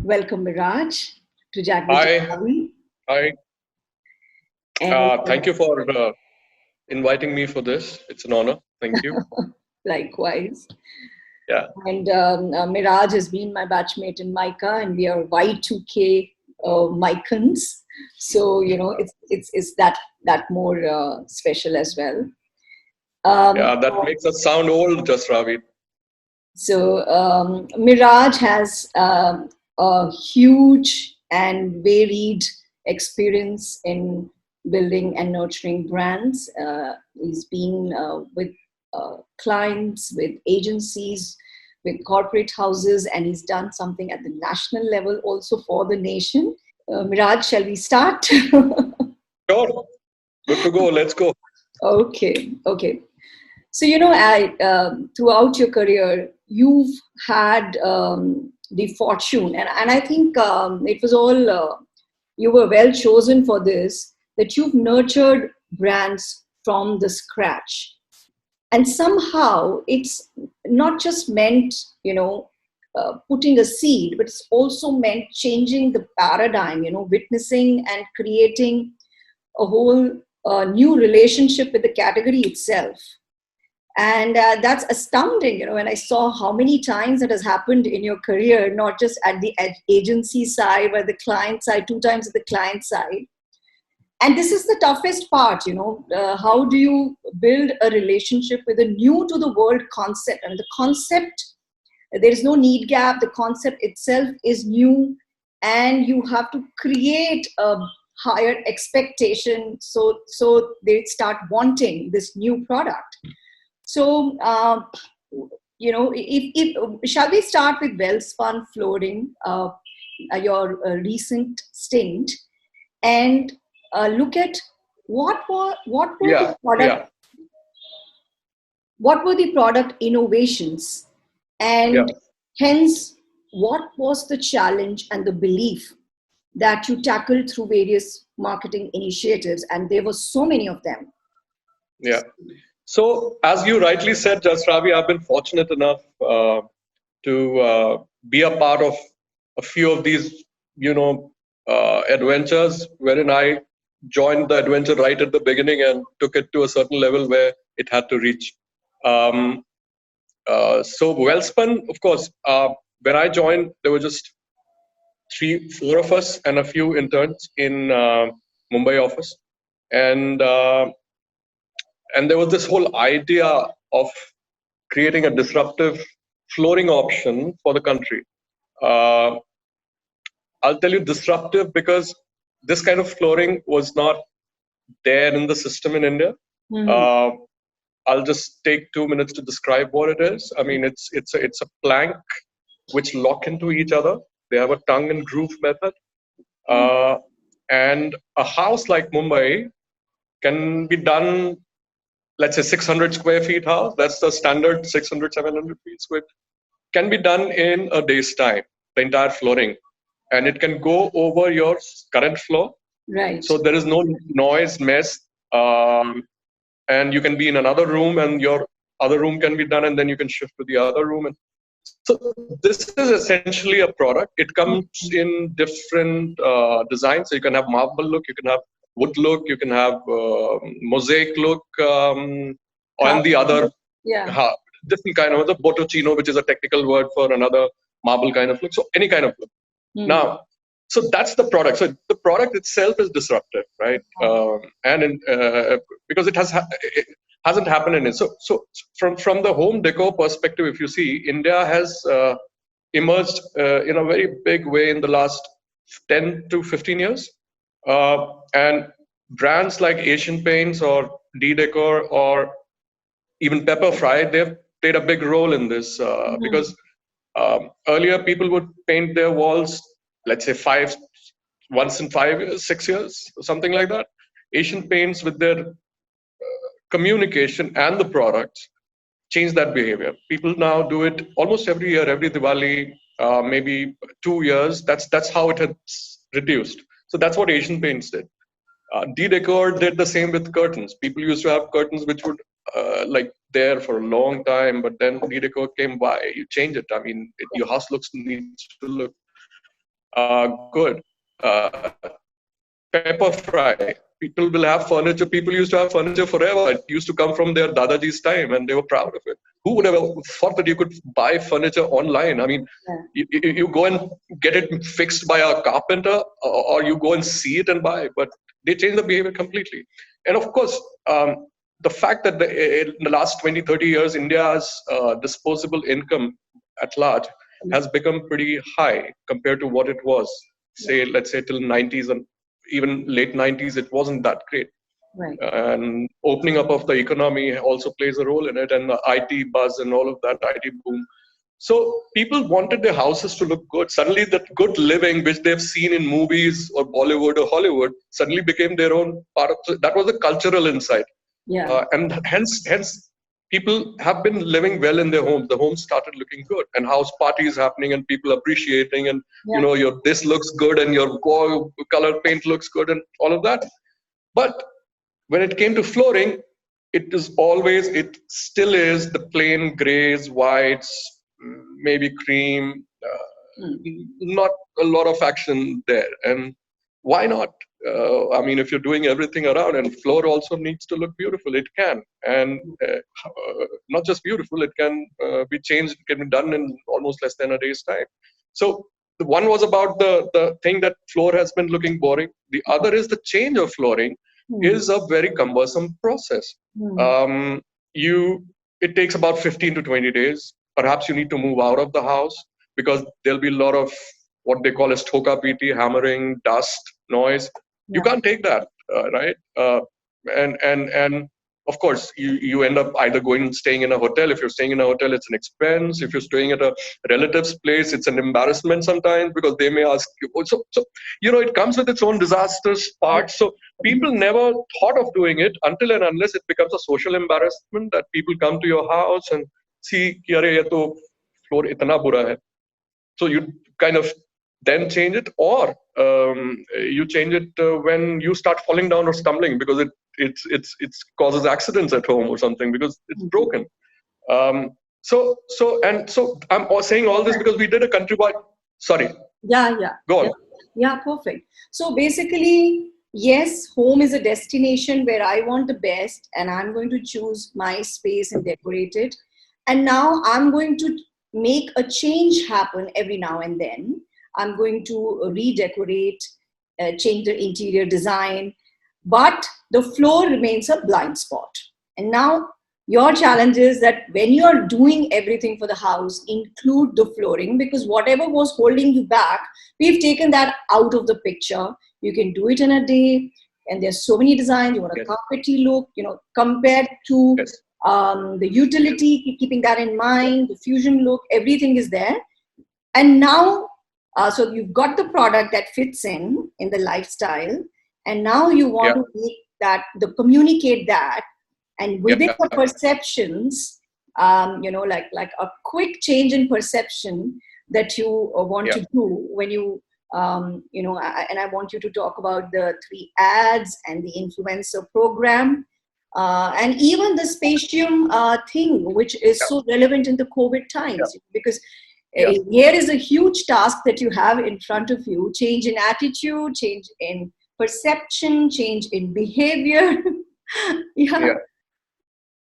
Welcome, Miraj, to Jagged. Hi. Hi. And Thank you for inviting me for this. It's an honor. Thank you. likewise. Yeah. And Miraj has been my batchmate in Mica, and we are Y2K Micans. So it's that more special as well. Yeah, that makes us sound old, Jasravee. So Miraj has a huge and varied experience in building and nurturing brands. He's been with clients, with agencies, with corporate houses, and he's done something at the national level also for the nation. Miraj, shall we start? Sure. Good to go. Let's go. Okay. So, throughout your career, you've had the fortune, and I think it was all, you were well chosen for this, that you've nurtured brands from the scratch. And somehow it's not just meant, putting a seed, but it's also meant changing the paradigm, witnessing and creating a whole new relationship with the category itself. And that's astounding, when I saw how many times that has happened in your career, not just at the agency side, but the client side, 2 times at the client side. And this is the toughest part, how do you build a relationship with a new to the world concept? And the concept, there is no need gap. The concept itself is new, and you have to create a higher expectation. So they start wanting this new product. So, if shall we start with Welspun Flooring, your recent stint, and look at what were the product, what were the product innovations, and hence what was the challenge and the belief that you tackled through various marketing initiatives, and there were so many of them. Yeah. So, as you rightly said, Jasravee, I've been fortunate enough to be a part of a few of these, adventures, wherein I joined the adventure right at the beginning and took it to a certain level where it had to reach. So, Welspun, of course, when I joined, there were just 3-4 of us and a few interns in Mumbai office, and there was this whole idea of creating a disruptive flooring option for the country. I'll tell you disruptive because this kind of flooring was not there in the system in India. Mm-hmm. I'll just take 2 minutes to describe what it is. I mean, it's a plank which lock into each other. They have a tongue and groove method. And a house like Mumbai can be done, let's say 600 square feet house. That's the standard 600, 700 feet square. Can be done in a day's time, the entire flooring. And it can go over your current floor. Right. So there is no noise, mess. And you can be in another room and your other room can be done and then you can shift to the other room. And so this is essentially a product. It comes in different designs. So you can have marble look, you can have wood look, you can have mosaic look, and the other different kind of the botocino, which is a technical word for another marble kind of look. So any kind of look. Now, so that's the product. So the product itself is disruptive, right? Because it hasn't happened in it. So from the home decor perspective, if you see, India has emerged in a very big way in the last 10 to 15 years. And brands like Asian Paints or D-Decor or even Pepper Fry, they've played a big role in this because earlier people would paint their walls, let's say once in 5 years, 6 years, something like that. Asian Paints, with their communication and the products, change that behavior. People now do it almost every year, every Diwali, maybe 2 years. That's how it has reduced. So that's what Asian Paints did. D-Decor did the same with curtains. People used to have curtains which would there for a long time, but then D-Decor came by. You change it. I mean, your house needs to look good. Pepper fry. People will have furniture. People used to have furniture forever. It used to come from their Dadaji's time, and they were proud of it. Who would have thought that you could buy furniture online? I mean, you go and get it fixed by a carpenter, or you go and see it and buy. But they change the behavior completely. And of course, the fact that in the last 20, 30 years, India's disposable income at large has become pretty high compared to what it was, say, let's say till 90s and even late 90s, it wasn't that great. Right. And opening up of the economy also plays a role in it, and the IT buzz and all of that, IT boom. So people wanted their houses to look good. Suddenly that good living, which they've seen in movies or Bollywood or Hollywood, suddenly became their own part of, that was the cultural insight. Yeah. And hence people have been living well in their homes. The homes started looking good, and house parties happening, and people appreciating, and your this looks good, and your color paint looks good, and all of that. But when it came to flooring, it still is the plain grays, whites, maybe cream. Not a lot of action there, and why not? I mean, if you're doing everything around, and floor also needs to look beautiful, it can, and not just beautiful, it can be changed, it can be done in almost less than a day's time. So the one was about the thing that floor has been looking boring. The other is the change of flooring is a very cumbersome process. It takes about 15 to 20 days. Perhaps you need to move out of the house because there'll be a lot of what they call as thoka PT, hammering, dust, noise. You can't take that, right? And of course, you end up either staying in a hotel. If you're staying in a hotel, it's an expense. If you're staying at a relative's place, it's an embarrassment sometimes because they may ask you. So it comes with its own disastrous parts. So people never thought of doing it until and unless it becomes a social embarrassment that people come to your house and see, ki, "Arey, ye to floor itna bura hai." So you kind of then change it, or you change it when you start falling down or stumbling because it causes accidents at home or something because it's broken. So I'm saying all this because we did a countrywide. Sorry. Yeah. Go on. Yeah, perfect. So basically, yes, home is a destination where I want the best, and I'm going to choose my space and decorate it. And now I'm going to make a change happen every now and then. I'm going to redecorate, change the interior design, but the floor remains a blind spot. And now your challenge is that when you're doing everything for the house, include the flooring, because whatever was holding you back, we've taken that out of the picture. You can do it in a day, and there's so many designs. You want a carpety look, compared to the utility, keeping that in mind, the fusion look, everything is there. And now, so you've got the product that fits in the lifestyle, and now you want to make that, communicate that, and within the perceptions, like a quick change in perception that you want to do when you, and I want you to talk about the 3 ads and the influencer program. And even the spatium thing, which is so relevant in the COVID times, because here is a huge task that you have in front of you: change in attitude, change in perception, change in behavior.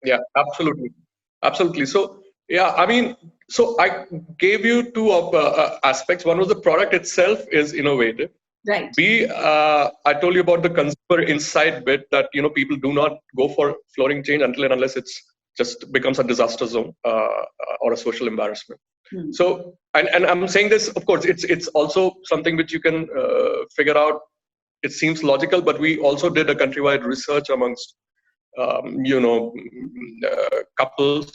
Yeah, absolutely. So I mean, so I gave you 2 aspects. One was the product itself is innovative. Right. B, I told you about the consumer insight bit that people do not go for flooring change until and unless it's just becomes a disaster zone or a social embarrassment. So, and I'm saying this, of course, it's also something which you can figure out. It seems logical, but we also did a countrywide research amongst couples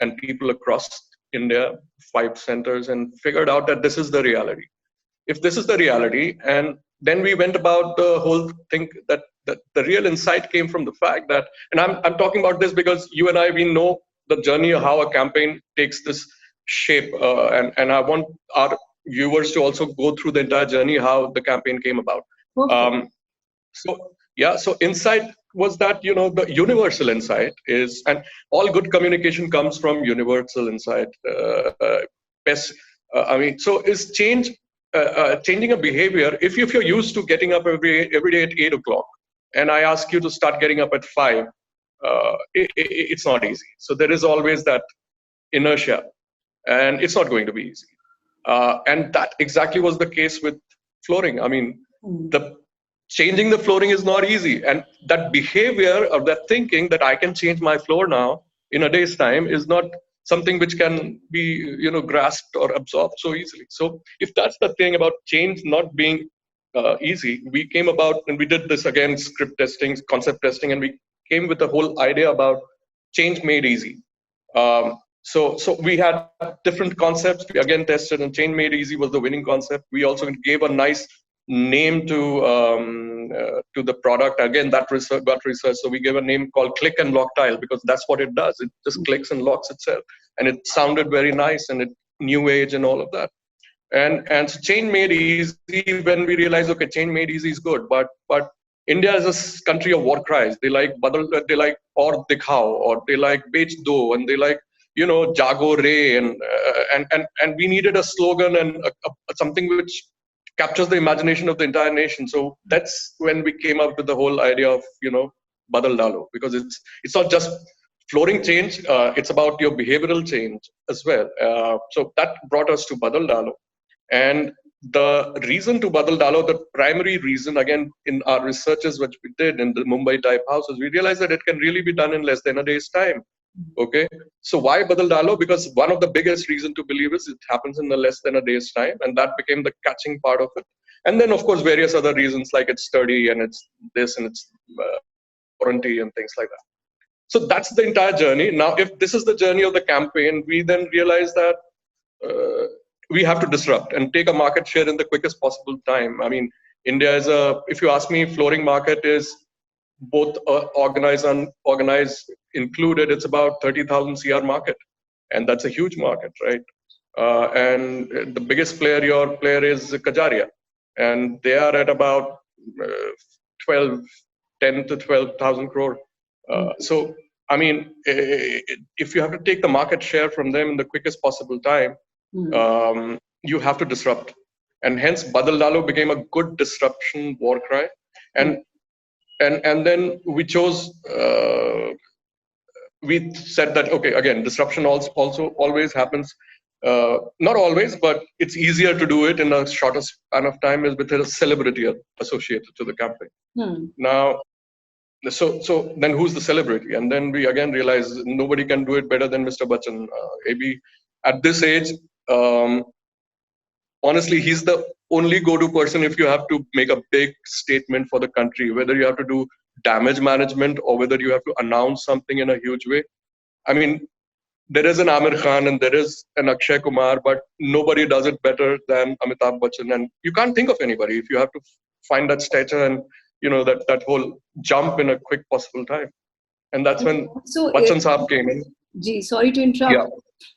and people across India, 5 centers, and figured out that this is the reality. If this is the reality, and then we went about the whole thing that the real insight came from the fact that, and I'm talking about this because you and I, we know the journey of how a campaign takes this shape, and I want our viewers to also go through the entire journey, how the campaign came about. So insight was that, the universal insight is, and all good communication comes from universal insight. So is change changing a behavior. If you're used to getting up every day at 8 o'clock, and I ask you to start getting up at 5, it's not easy. So there is always that inertia, and it's not going to be easy. And that exactly was the case with flooring. I mean, the changing the flooring is not easy, and that behavior or that thinking that I can change my floor now in a day's time is not something which can be grasped or absorbed so easily. So if that's the thing about change not being easy, we came about and we did this again, script testing, concept testing, and we came with the whole idea about change made easy. So we had different concepts. We again tested, and change made easy was the winning concept. We also gave a nice name to the product. Again, that research got research. So we gave a name called Click and Lock Tile, because that's what it does. It just clicks and locks itself, and it sounded very nice, and it new age and all of that. And so change made easy. When we realized, okay, change made easy is good, but India is a country of war cries. They like badal, they like or dikhao, or they like bech do, and they like jago re, and we needed a slogan and something which captures the imagination of the entire nation. So that's when we came up with the whole idea of badal dalo, because it's not just flooring change, it's about your behavioral change as well. So that brought us to badal dalo. And the reason to badal dalo, the primary reason, again, in our researches which we did in the Mumbai type houses, we realized that it can really be done in less than a day's time. Okay, so why badal dalo? Because one of the biggest reason to believe is it happens in less than a day's time, and that became the catching part of it. And then, of course, various other reasons like it's sturdy and it's this and it's warranty and things like that. So that's the entire journey. Now, if this is the journey of the campaign, we then realize that we have to disrupt and take a market share in the quickest possible time. I mean, India is if you ask me, flooring market is both organized and unorganized included. It's about 30,000 CR market, and that's a huge market, right? And the biggest player is Kajaria, and they are at about 10 to 12,000 crore. So, I mean, if you have to take the market share from them in the quickest possible time, you have to disrupt. And hence, Badal Dalo became a good disruption war cry. And then we chose, we said that, okay, again, disruption also always happens. Not always, but it's easier to do it in a shorter span of time is with a celebrity associated to the campaign. Now, so then who's the celebrity? And then we again realized nobody can do it better than Mr. Bachchan. AB at this age, honestly, he's the only go-to person if you have to make a big statement for the country, whether you have to do damage management or whether you have to announce something in a huge way. I mean, there is an Amir Khan and there is an Akshay Kumar, but nobody does it better than Amitabh Bachchan. And you can't think of anybody if you have to find that stature and that whole jump in a quick possible time. And that's when Bachchan Saab came in. Gee, sorry to interrupt.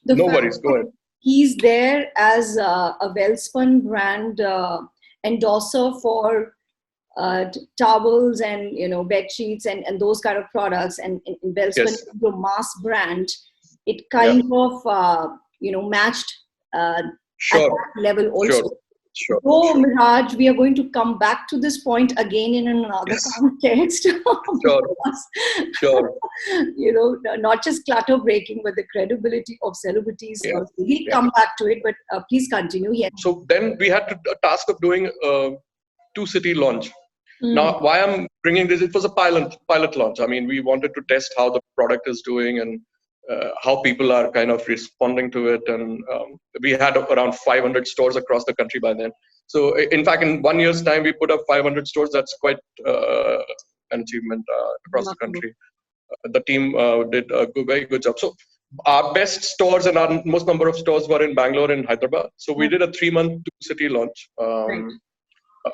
Yeah. No worries, go ahead. He's there as a Welspun brand endorser for towels and bed sheets and those kind of products, and Welspun is a mass brand. It kind of matched at that level also. Sure. So, Meraj, we are going to come back to this point again in another context. Sure. Not just clutter breaking, but the credibility of celebrities. We'll come back to it, but please continue. Yeah. So then we had a task of doing a 2-city launch. Now, why I'm bringing this? It was a pilot launch. I mean, we wanted to test how the product is doing and how people are kind of responding to it. And we had around 500 stores across the country by then. So in fact, in 1 year's time, we put up 500 stores. That's quite an achievement across the country. The team did a very good job. So our best stores and our most number of stores were in Bangalore and Hyderabad. So we did a 3-month 2-city launch.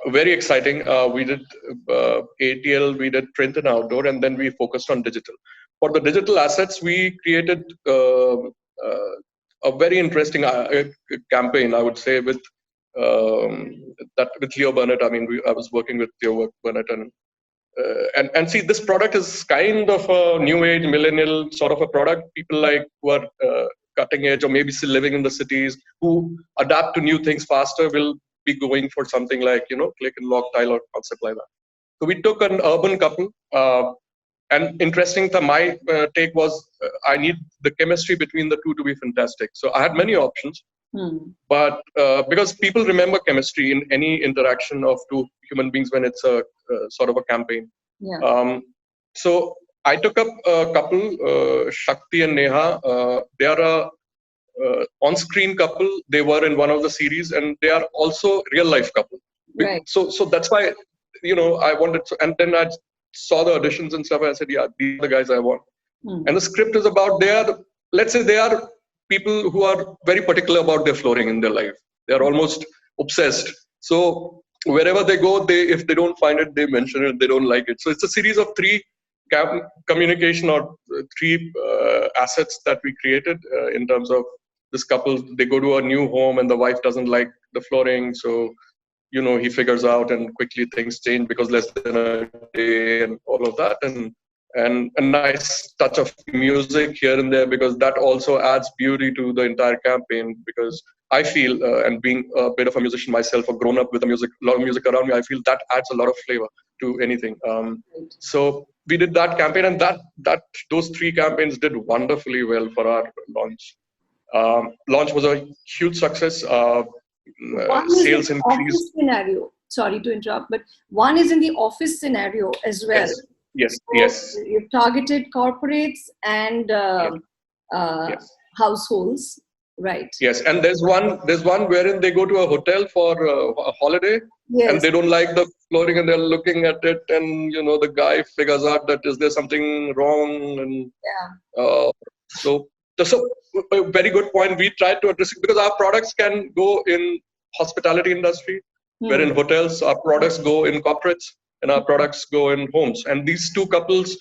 Very exciting. We did ATL, we did print and outdoor, and then we focused on digital. For the digital assets, we created a very interesting campaign, I would say, with Leo Burnett. I mean, I was working with Leo Burnett, and see, this product is kind of a new age millennial sort of a product. People like who are cutting edge or maybe still living in the cities, who adapt to new things faster, will be going for something like, click and lock tile or concept like that. So we took an urban couple, and interesting, my take was I need the chemistry between the two to be fantastic. So I had many options, but because people remember chemistry in any interaction of two human beings when it's a sort of a campaign. Yeah. So I took up a couple, Shakti and Neha. They are a on-screen couple. They were in one of the series, and they are also real-life couple. Right. So that's why, I wanted to, and then I saw the auditions and stuff. And I said, yeah, these are the guys I want. And the script is about let's say they are people who are very particular about their flooring in their life. They are almost obsessed. So wherever they go, if they don't find it, they mention it. They don't like it. So it's a series of three communication or three assets that we created in terms of this couple. They go to a new home and the wife doesn't like the flooring. So, he figures out and quickly things change because less than a day and all of that. And a nice touch of music here and there, because that also adds beauty to the entire campaign. Because I feel, and being a bit of a musician myself, or grown up with a lot of music around me, I feel that adds a lot of flavor to anything. So we did that campaign, and those three campaigns did wonderfully well for our launch. Launch was a huge success. One Sales is in the increased. office scenario. Sorry to interrupt, but one is in the office scenario as well. Yes. So you've targeted corporates and households, right? Yes, and there's one wherein they go to a hotel for a holiday, and they don't like the flooring, and they're looking at it, and the guy figures out that is there something wrong, and so a very good point. We tried to address it because our products can go in hospitality industry, where in hotels our products go in corporates, and our products go in homes. And these two couples,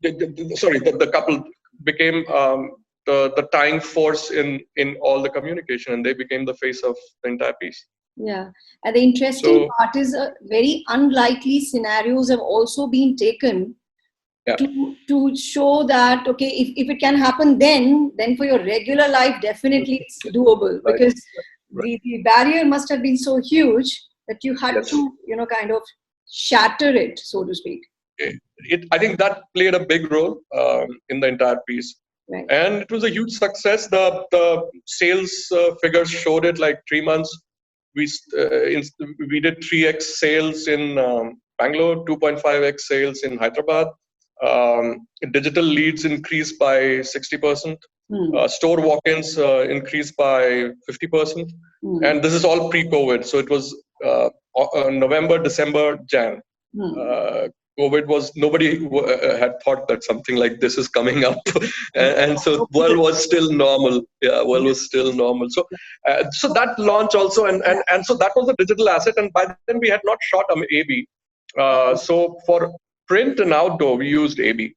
the couple became the tying force in all the communication, and they became the face of the entire piece. Yeah, and the interesting part is very unlikely scenarios have also been taken to show that, okay, if it can happen, then for your regular life, definitely it's doable. Because the barrier must have been so huge that you had to, kind of shatter it, so to speak. I think that played a big role in the entire piece. Right. And it was a huge success. The sales figures showed it. Like 3 months, we did 3x sales in Bangalore, 2.5x sales in Hyderabad. Digital leads increased by 60%. Store walk-ins increased by 50%. And this is all pre-COVID. So it was November, December, Jan. COVID was, nobody had thought that something like this is coming up. and so world was still normal. Yeah, world was still normal. So that launch also, and so that was a digital asset. And by then we had not shot AB. So for print and outdoor, we used AB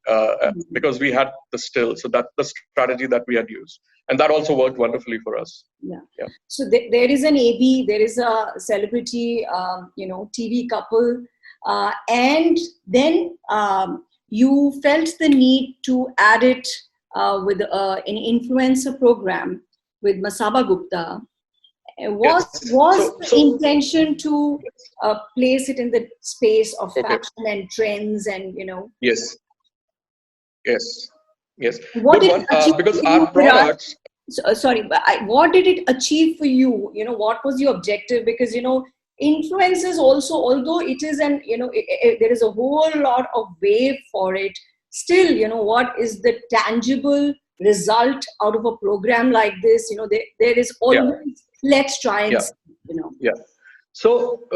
because we had the still. So that's the strategy that we had used. And that also worked wonderfully for us. Yeah. So there is an AB, there is a celebrity, TV couple. And then you felt the need to add it with an influencer program with Masaba Gupta. Was the intention to place it in the space of fashion and trends and, Yes. What did it achieve because for our you, products... what did it achieve for you? What was your objective? Because, influencers also, although it is there is a whole lot of wave for it, still, what is the tangible result out of a program like this? There is always, let's try and see, So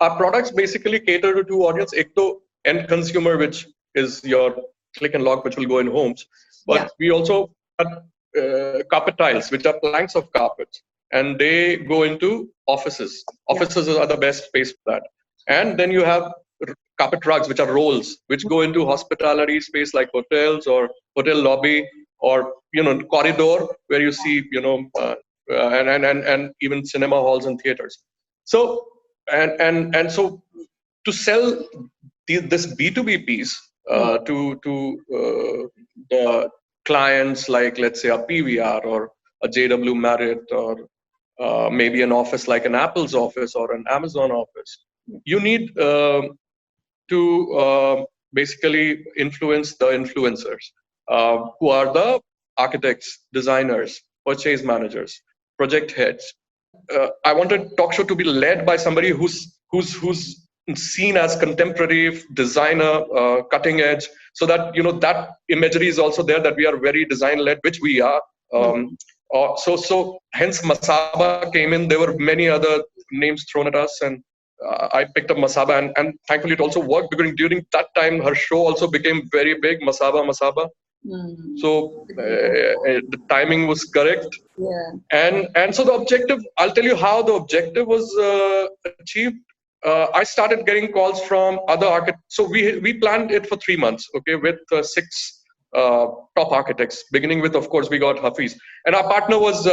our products basically cater to two audience. Ekto end consumer, which is your click and lock, which will go in homes. But we also have carpet tiles, which are planks of carpets. And they go into offices. Offices are the best space for that. And then you have carpet rugs, which are rolls, which go into hospitality space like hotels or hotel lobby or corridor where you see and even cinema halls and theaters. So and so to sell this B2B piece to the clients, like let's say a PVR or a JW Marriott or maybe an office like an Apple's office or an Amazon office. You need to basically influence the influencers, who are the architects, designers, purchase managers, project heads. I wanted talk show to be led by somebody who's seen as contemporary designer, cutting edge, so that that imagery is also there, that we are very design led, which we are. So hence Masaba came in. There were many other names thrown at us, and I picked up Masaba, and thankfully it also worked, because during that time her show also became very big, Masaba. So the timing was correct. Yeah. And so the objective, I'll tell you how the objective was achieved. I started getting calls from other architects. So we planned it for 3 months, okay, with 6 top architects. Beginning with, of course, we got Hafiz, and our partner was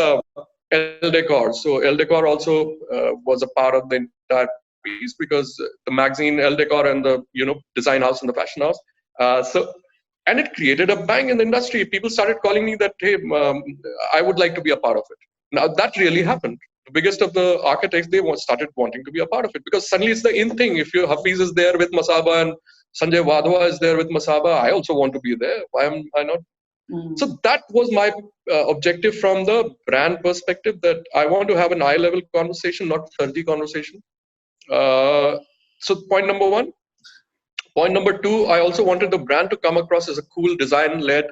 El Decor. So El Decor also was a part of the entire piece, because the magazine El Decor and the design house and the fashion house. And it created a bang in the industry. People started calling me that, hey, I would like to be a part of it. Now that really happened. The biggest of the architects, they started wanting to be a part of it, because suddenly it's the in thing. If your Hafiz is there with Masaba and Sanjay Wadhwa is there with Masaba, I also want to be there. Why am I not? So that was my objective from the brand perspective, that I want to have an eye level conversation, not 30 conversation. So point number one. Point number two, I also wanted the brand to come across as a cool, design-led,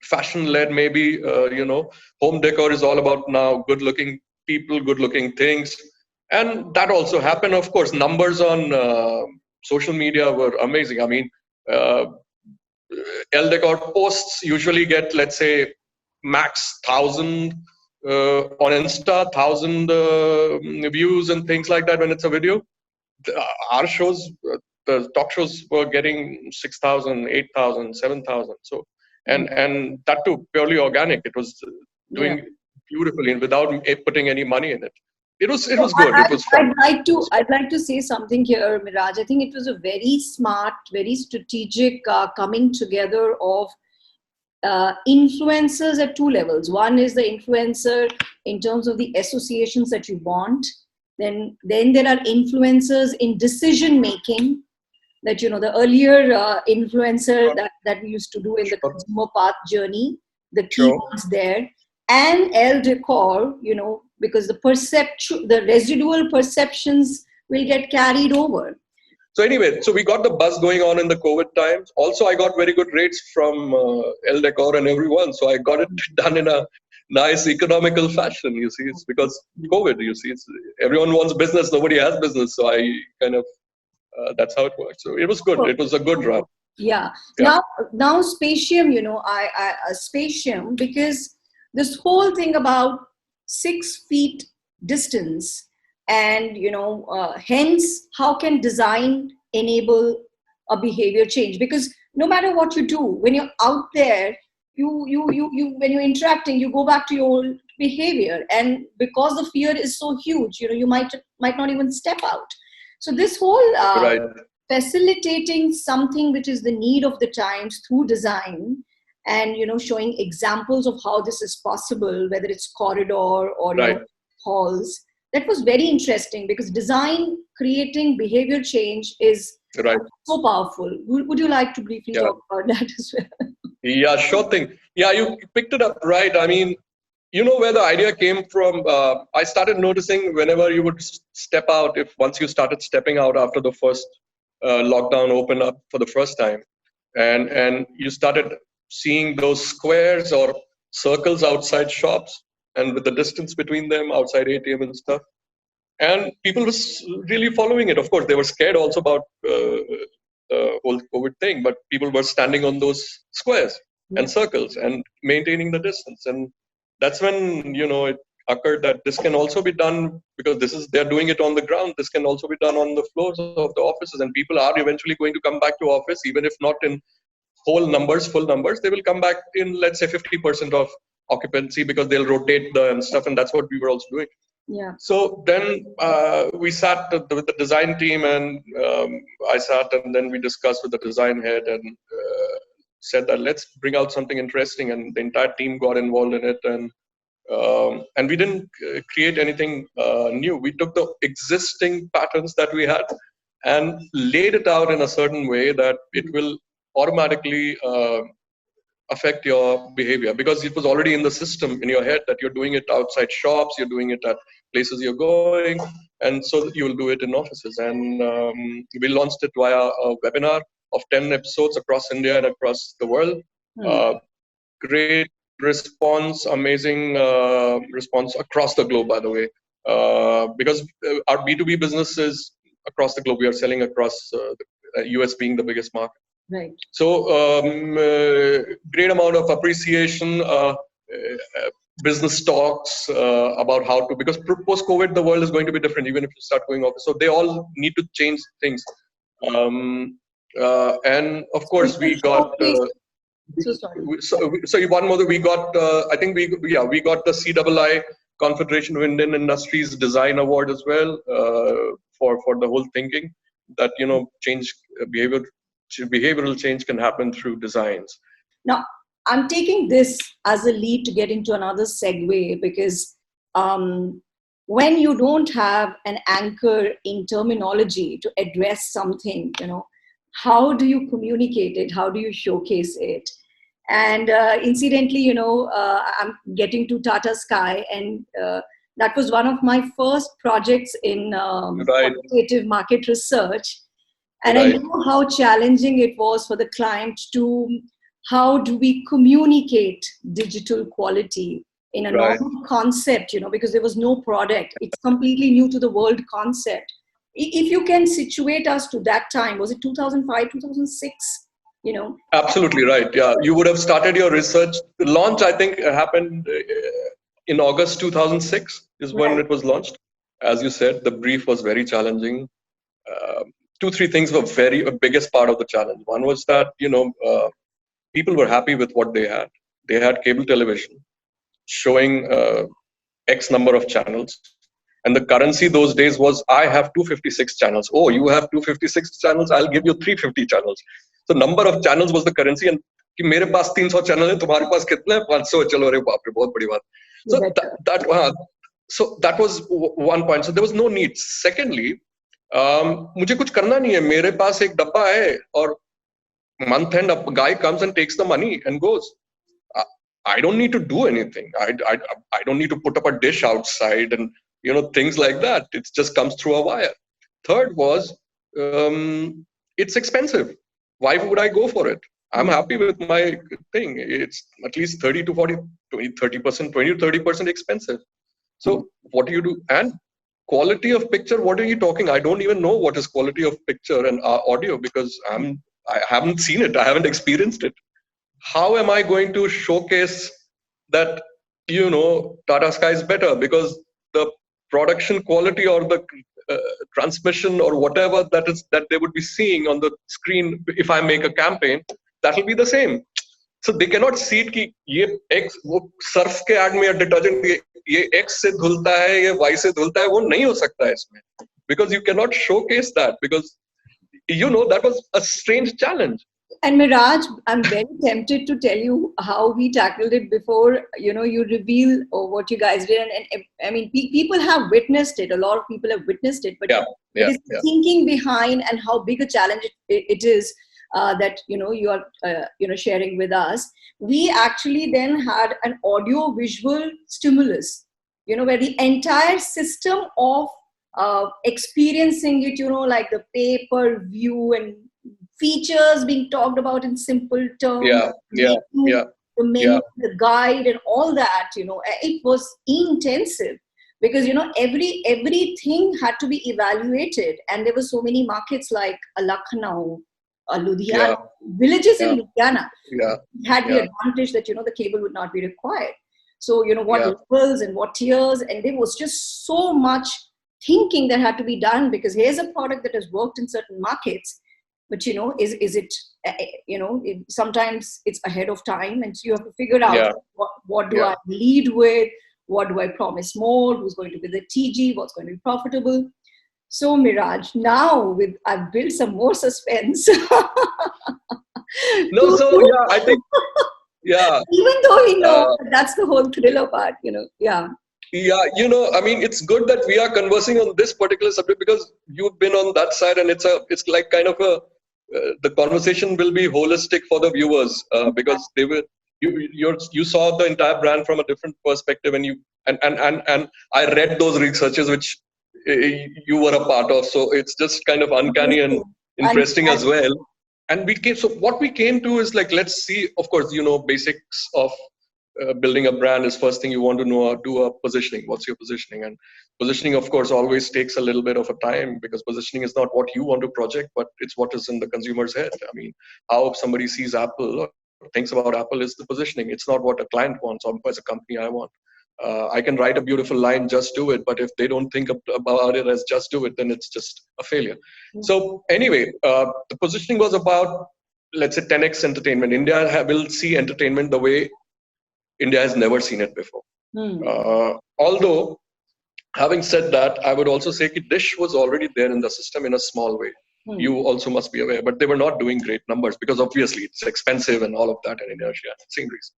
fashion-led, maybe, home decor is all about now good-looking people, good-looking things. And that also happened. Of course, numbers on social media were amazing. I mean, El Decor posts usually get, let's say, max 1,000 on Insta, 1,000 views and things like that when it's a video. Our shows, the talk shows were getting 6,000, 8,000, 7,000. So, and that too purely organic. It was doing beautifully and without putting any money in it. It was good. It was fun. I'd like to say something here, Meraj. I think it was a very smart, very strategic coming together of influencers at 2 levels. One is the influencer in terms of the associations that you want. Then there are influencers in decision making, that the earlier influencer that we used to do in the consumer path journey, the key ones there, and El Decor, because the residual perceptions will get carried over. So anyway, so we got the buzz going on in the COVID times. Also, I got very good rates from El Decor and everyone. So I got it done in a nice economical fashion. You see, it's because COVID. You see, everyone wants business. Nobody has business. So I kind of that's how it works. So it was good. It was a good run. Yeah. Now Spatium. Spatium, because this whole thing about 6 feet distance. And, hence, how can design enable a behavior change? Because no matter what you do, when you're out there, you when you're interacting, you go back to your old behavior. And because the fear is so huge, you might not even step out. So this whole facilitating something which is the need of the times through design, and showing examples of how this is possible, whether it's corridor or halls. That was very interesting, because design creating behavior change is so powerful. Would you like to briefly talk about that as well? Yeah, sure thing. Yeah, you picked it up right. I mean, where the idea came from. I started noticing whenever you would step out, once you started stepping out after the first lockdown opened up for the first time, and you started seeing those squares or circles outside shops, and with the distance between them outside ATM and stuff. And people was really following it. Of course, they were scared also about the whole COVID thing, but people were standing on those squares and circles and maintaining the distance. And that's when, it occurred that this can also be done, because they're doing it on the ground. This can also be done on the floors of the offices, and people are eventually going to come back to office, even if not in full numbers, they will come back in, let's say, 50% of occupancy, because they'll rotate and stuff. And that's what we were also doing. Yeah. So then we sat with the design team, and I sat, and then we discussed with the design head, and said that let's bring out something interesting. And the entire team got involved in it. And And we didn't create anything new. We took the existing patterns that we had and laid it out in a certain way that it will automatically affect your behavior, because it was already in the system in your head that you're doing it outside shops, you're doing it at places you're going, and so you will do it in offices. And we launched it via a webinar of 10 episodes across India and across the world. Great response, amazing response across the globe, by the way, because our B2B business is across the globe. We are selling across the US being the biggest market. Right. So great amount of appreciation, business talks about how to, because post-COVID, the world is going to be different, even if you start going office. So they all need to change things. And of course, we got... So sorry. So one more, we got, I think we got the CII, Confederation of Indian Industries Design Award as well, for the whole thinking that, change behavioral change can happen through designs. Now, I'm taking this as a lead to get into another segue, because when you don't have an anchor in terminology to address something, how do you communicate it? How do you showcase it? And incidentally, I'm getting to Tata Sky, and that was one of my first projects in quantitative market research. And I know how challenging it was for the client to, how do we communicate digital quality in a normal concept, because there was no product. It's completely new to the world concept. If you can situate us to that time, was it 2005, 2006? Absolutely right. Yeah, you would have started your research. The launch, I think, happened in August 2006 is when it was launched. As you said, the brief was very challenging. 2-3 things were biggest part of the challenge. One was that, people were happy with what they had. They had cable television showing X number of channels. And the currency those days was, I have 256 channels. Oh, you have 256 channels? I'll give you 350 channels. So number of channels was the currency. And कि मेरे पास 300 channel है, तुम्हारे पास कितने हैं? 500. चलो अरे बाप रे, बहुत बड़ी बात. So that was one point. So there was no need. Secondly, मुझे कुछ करना नहीं है. मेरे पास एक डब्बा है और month end, a guy comes and takes the money and goes. I don't need to do anything. I don't need to put up a dish outside and things like that. It just comes through a wire. Third was, it's expensive. Why would I go for it? I'm happy with my thing. It's at least 30 to 40, 30%, 20 to 30% expensive. So what do you do? And quality of picture, what are you talking? I don't even know what is quality of picture and audio, because I haven't seen it. I haven't experienced it. How am I going to showcase that, Tata Sky is better? Because the production quality or the transmission or whatever that they would be seeing on the screen, if I make a campaign, that will be the same. So they cannot see it कि ये X वो Surf के ad में या detergent ये X से धुलता है, ये Y से धुलता है, वो नहीं हो सकता है इसमें. Because you cannot showcase that, because that was a strange challenge. And Meraj, I'm very tempted to tell you how we tackled it before, you reveal what you guys did. And I mean, people have witnessed it. A lot of people have witnessed it. But it is the thinking behind and how big a challenge it is that, you are, sharing with us. We actually then had an audio visual stimulus, where the entire system of experiencing it, like the pay-per-view and features being talked about in simple terms, the menu, the guide and all that, it was intensive, because everything had to be evaluated, and there were so many markets like Lucknow, Ludhiana, villages in Ludhiana had the advantage that the cable would not be required. So what levels and what tiers, and there was just so much thinking that had to be done, because here's a product that has worked in certain markets, but is it sometimes it's ahead of time, and so you have to figure out what do I lead with, what do I promise more, who's going to be the TG, what's going to be profitable. So Meraj, now I've built some more suspense. No, so I think Yeah. Even though we know Uh, that's the whole thriller part, Yeah. yeah, I mean, it's good that we are conversing on this particular subject because you've been on that side, and it's like kind of the conversation will be holistic for the viewers because they will, you saw the entire brand from a different perspective, and and I read those researches which uh, you were a part of, so it's just kind of uncanny and Amazing. interesting And as well. And so what we came to is like, let's see, of course, basics of building a brand is first thing you want to know, do a positioning. What's your positioning? And positioning, of course, always takes a little bit of a time because positioning is not what you want to project, but it's what is in the consumer's head. I mean, how somebody sees Apple or thinks about Apple is the positioning. It's not what a client wants or as a company I want. I can write a beautiful line, just do it, but if they don't think about it as just do it, then it's just a failure. So anyway, the positioning was about, let's say, 10x entertainment. India will see entertainment the way India has never seen it before. hmm, Although, having said that, I would also say that Dish was already there in the system in a small way. hmm, You also must be aware, but they were not doing great numbers because obviously it's expensive and all of that and inertia, same reason.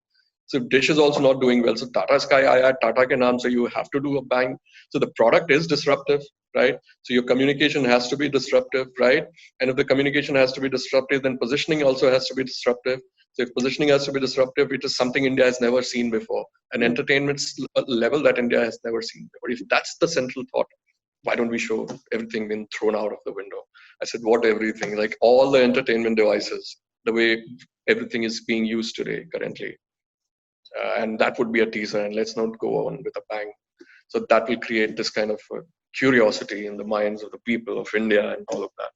So Dish is also not doing well. So Tata Sky, I had Tata ke naam, so you have to do a bang. So the product is disruptive, right? So your communication has to be disruptive, right? And if the communication has to be disruptive, then positioning also has to be disruptive. So if positioning has to be disruptive, it is something India has never seen before, an entertainment level that India has never seen before. If that's the central thought, why don't we show everything being thrown out of the window? I said, what everything? Like all the entertainment devices, the way everything is being used today, currently. And that would be a teaser, and let's not go on with a bang. So that will create this kind of curiosity in the minds of the people of India and all of that.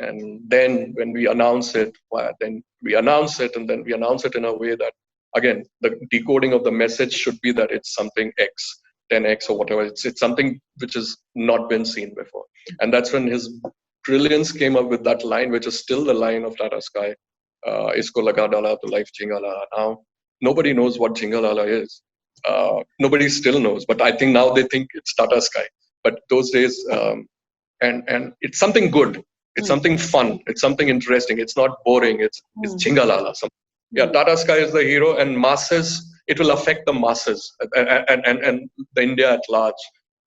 And then when we announce it, then we announce it, and then we announce it in a way that, again, the decoding of the message should be that it's something X, 10X or whatever. It's something which has not been seen before. And that's when his brilliance came up with that line, which is still the line of Tata Sky. Isko laga dala to life jingala. Now, nobody knows what jingala is. Nobody still knows, but I think now they think it's Tata Sky. But those days, and it's something good, it's hmm, something fun, it's something interesting, it's not boring, it's hmm, chingalala. Yeah, hmm. Tata Sky is the hero, and masses, it will affect the masses and the India at large.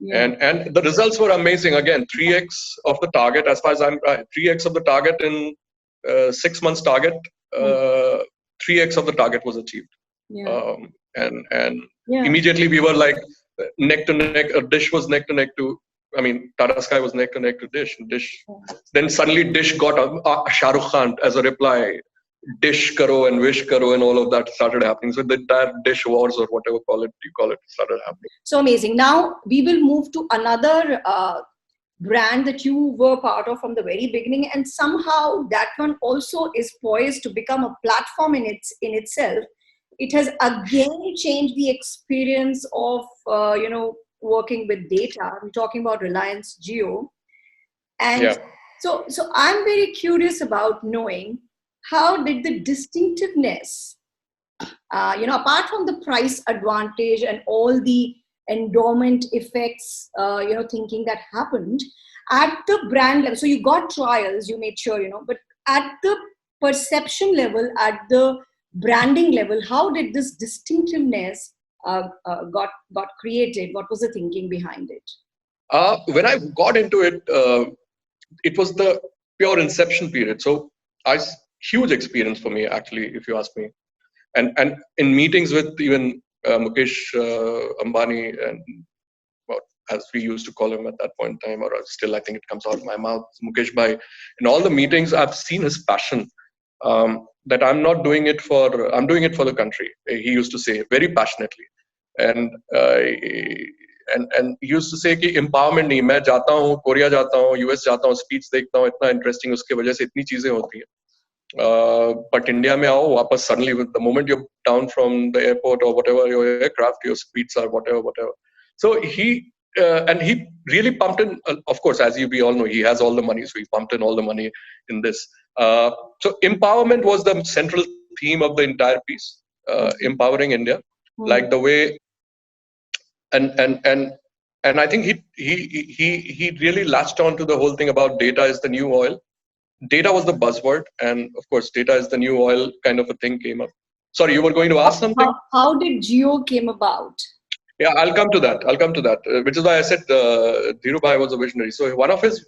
Yeah. And the results were amazing. Again, 3x of the target, as far as I'm 3x of the target in 6 months target, Hmm. 3x of the target was achieved. Yeah. And Yeah. immediately we were like neck to neck. Dish was neck to neck to. I mean, Tata Sky was neck to neck to Dish. Then suddenly Dish got a Shah Rukh Khan as a reply. Dish karo and wish karo and all of that started happening. So the entire Dish wars or whatever you call it started happening. So amazing. Now we will move to another brand that you were part of from the very beginning, and somehow that one also is poised to become a platform in itself. It has again changed the experience of working with data. I'm talking about Reliance Jio, and Yeah. so I'm very curious about knowing how did the distinctiveness, apart from the price advantage and all the endowment effects, thinking that happened at the brand level. So you got trials, you made sure, but at the perception level, at the branding level, how did this distinctiveness got created? What was the thinking behind it? When I got into it, it was the pure inception period. So huge experience for me, actually, if you ask me. And in meetings with even Mukesh Ambani, and well, as we used to call him at that point in time, or still I think it comes out of my mouth, Mukesh Bhai. In all the meetings, I've seen his passion. That I'm doing it for the country. He used to say very passionately, and he used to say कि empowerment नहीं, मैं जाता हूँ Korea जाता हूँ US जाता हूँ speech देखता हूँ इतना इंटरेस्टिंग उसके वजह से इतनी चीजें होती हैं. But India में आओ वापस suddenly with the moment you're down from the airport or whatever your aircraft, your speeds are whatever. So he really pumped in. Of course, as we all know, he has all the money, so he pumped in all the money in this. So empowerment was the central theme of the entire piece, empowering India, like the way and and and and I think he really latched on to the whole thing about data is the new oil. Data was the buzzword, and of course, data is the new oil kind of a thing came up. Sorry, you were going to ask something? How did Jio came about? Yeah, I'll come to that. Which is why I said Dhirubhai was a visionary. So one of his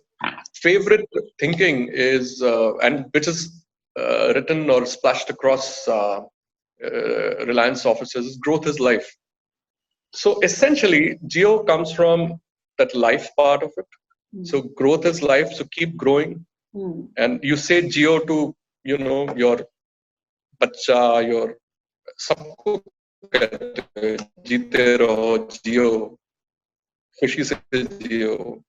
favorite thinking is, and which is written or splashed across Reliance offices, is growth is life. So essentially, Jio comes from that life part of it. So growth is life. So keep growing. And you say Jio to, your bacha, your सबको कहते हैं, जीते रहो जियो खुशी से जियो.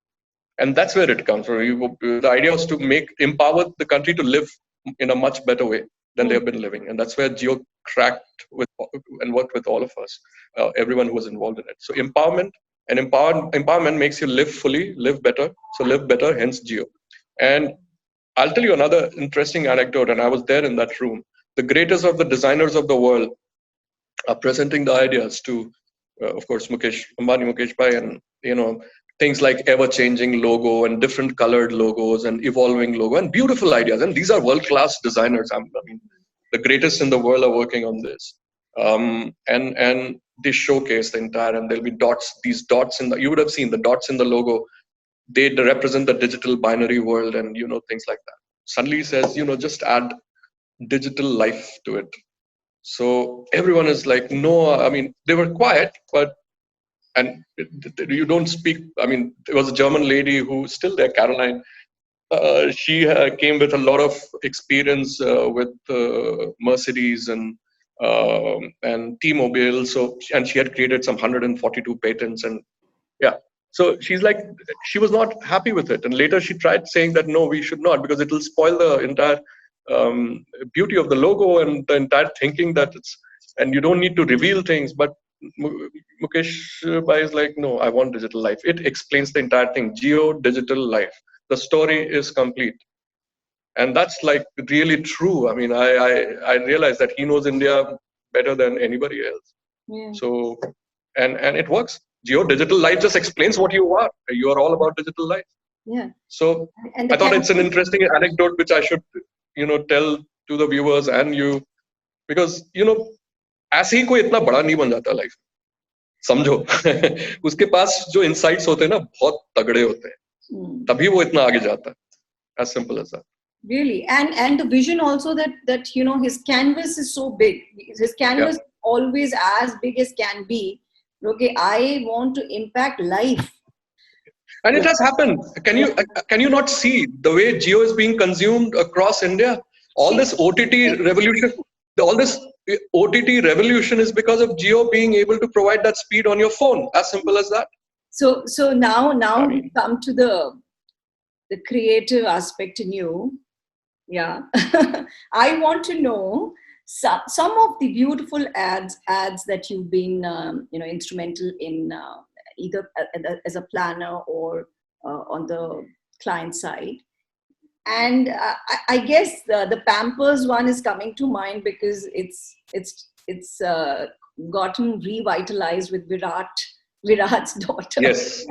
And that's where it comes from. The idea was to empower the country to live in a much better way than they have been living, and that's where Jio cracked with and worked with all of us, everyone who was involved in it. So empowerment makes you live fully, live better. So live better, hence Jio. And I'll tell you another interesting anecdote, and I was there in that room. The greatest of the designers of the world are presenting the ideas to, of course, Mukesh Bhai, and things like ever-changing logo and different colored logos and evolving logo and beautiful ideas. And these are world-class designers. I mean, the greatest in the world are working on this. And they showcase the entire, and there'll be dots. These dots you would have seen the dots in the logo. They represent the digital binary world, and things like that. Suddenly he says, just add digital life to it. So everyone is like, no. I mean, they were quiet, and you don't speak. I mean, there was a German lady who's still there, Caroline. She came with a lot of experience with Mercedes and T-Mobile. And she had created some 142 patents, and yeah. So she's like, she was not happy with it, and later she tried saying that no, we should not, because it will spoil the entire beauty of the logo and the entire thinking that and you don't need to reveal things. But Mukesh Bhai is like, no, I want digital life. It explains the entire thing. Jio digital life. The story is complete, and that's like really true. I mean, I realize that he knows India better than anybody else. Yeah. So, and it works. Jio digital life just explains what you are. You are all about digital life. Yeah. So I thought it's an interesting anecdote which I should tell to the viewers and you, because ऐसे ही कोई इतना बड़ा नहीं बन जाता life, समझो. उसके पास जो insights होते हैं ना बहुत तगड़े होते हैं, तभी वो इतना आगे जाता है. As simple as that. Really, and the vision also that his canvas is so big. His canvas is always as big as can be. Okay, I want to impact life. And it has happened. Can you not see the way Jio is being consumed across India? All this OTT revolution, is because of Jio being able to provide that speed on your phone. As simple as that. So now we come to the creative aspect in you. Yeah, I want to know some of the beautiful ads that you've been instrumental in. Either as a planner or on the client side. And I guess the Pampers one is coming to mind because it's gotten revitalized with Virat's daughter. Yes.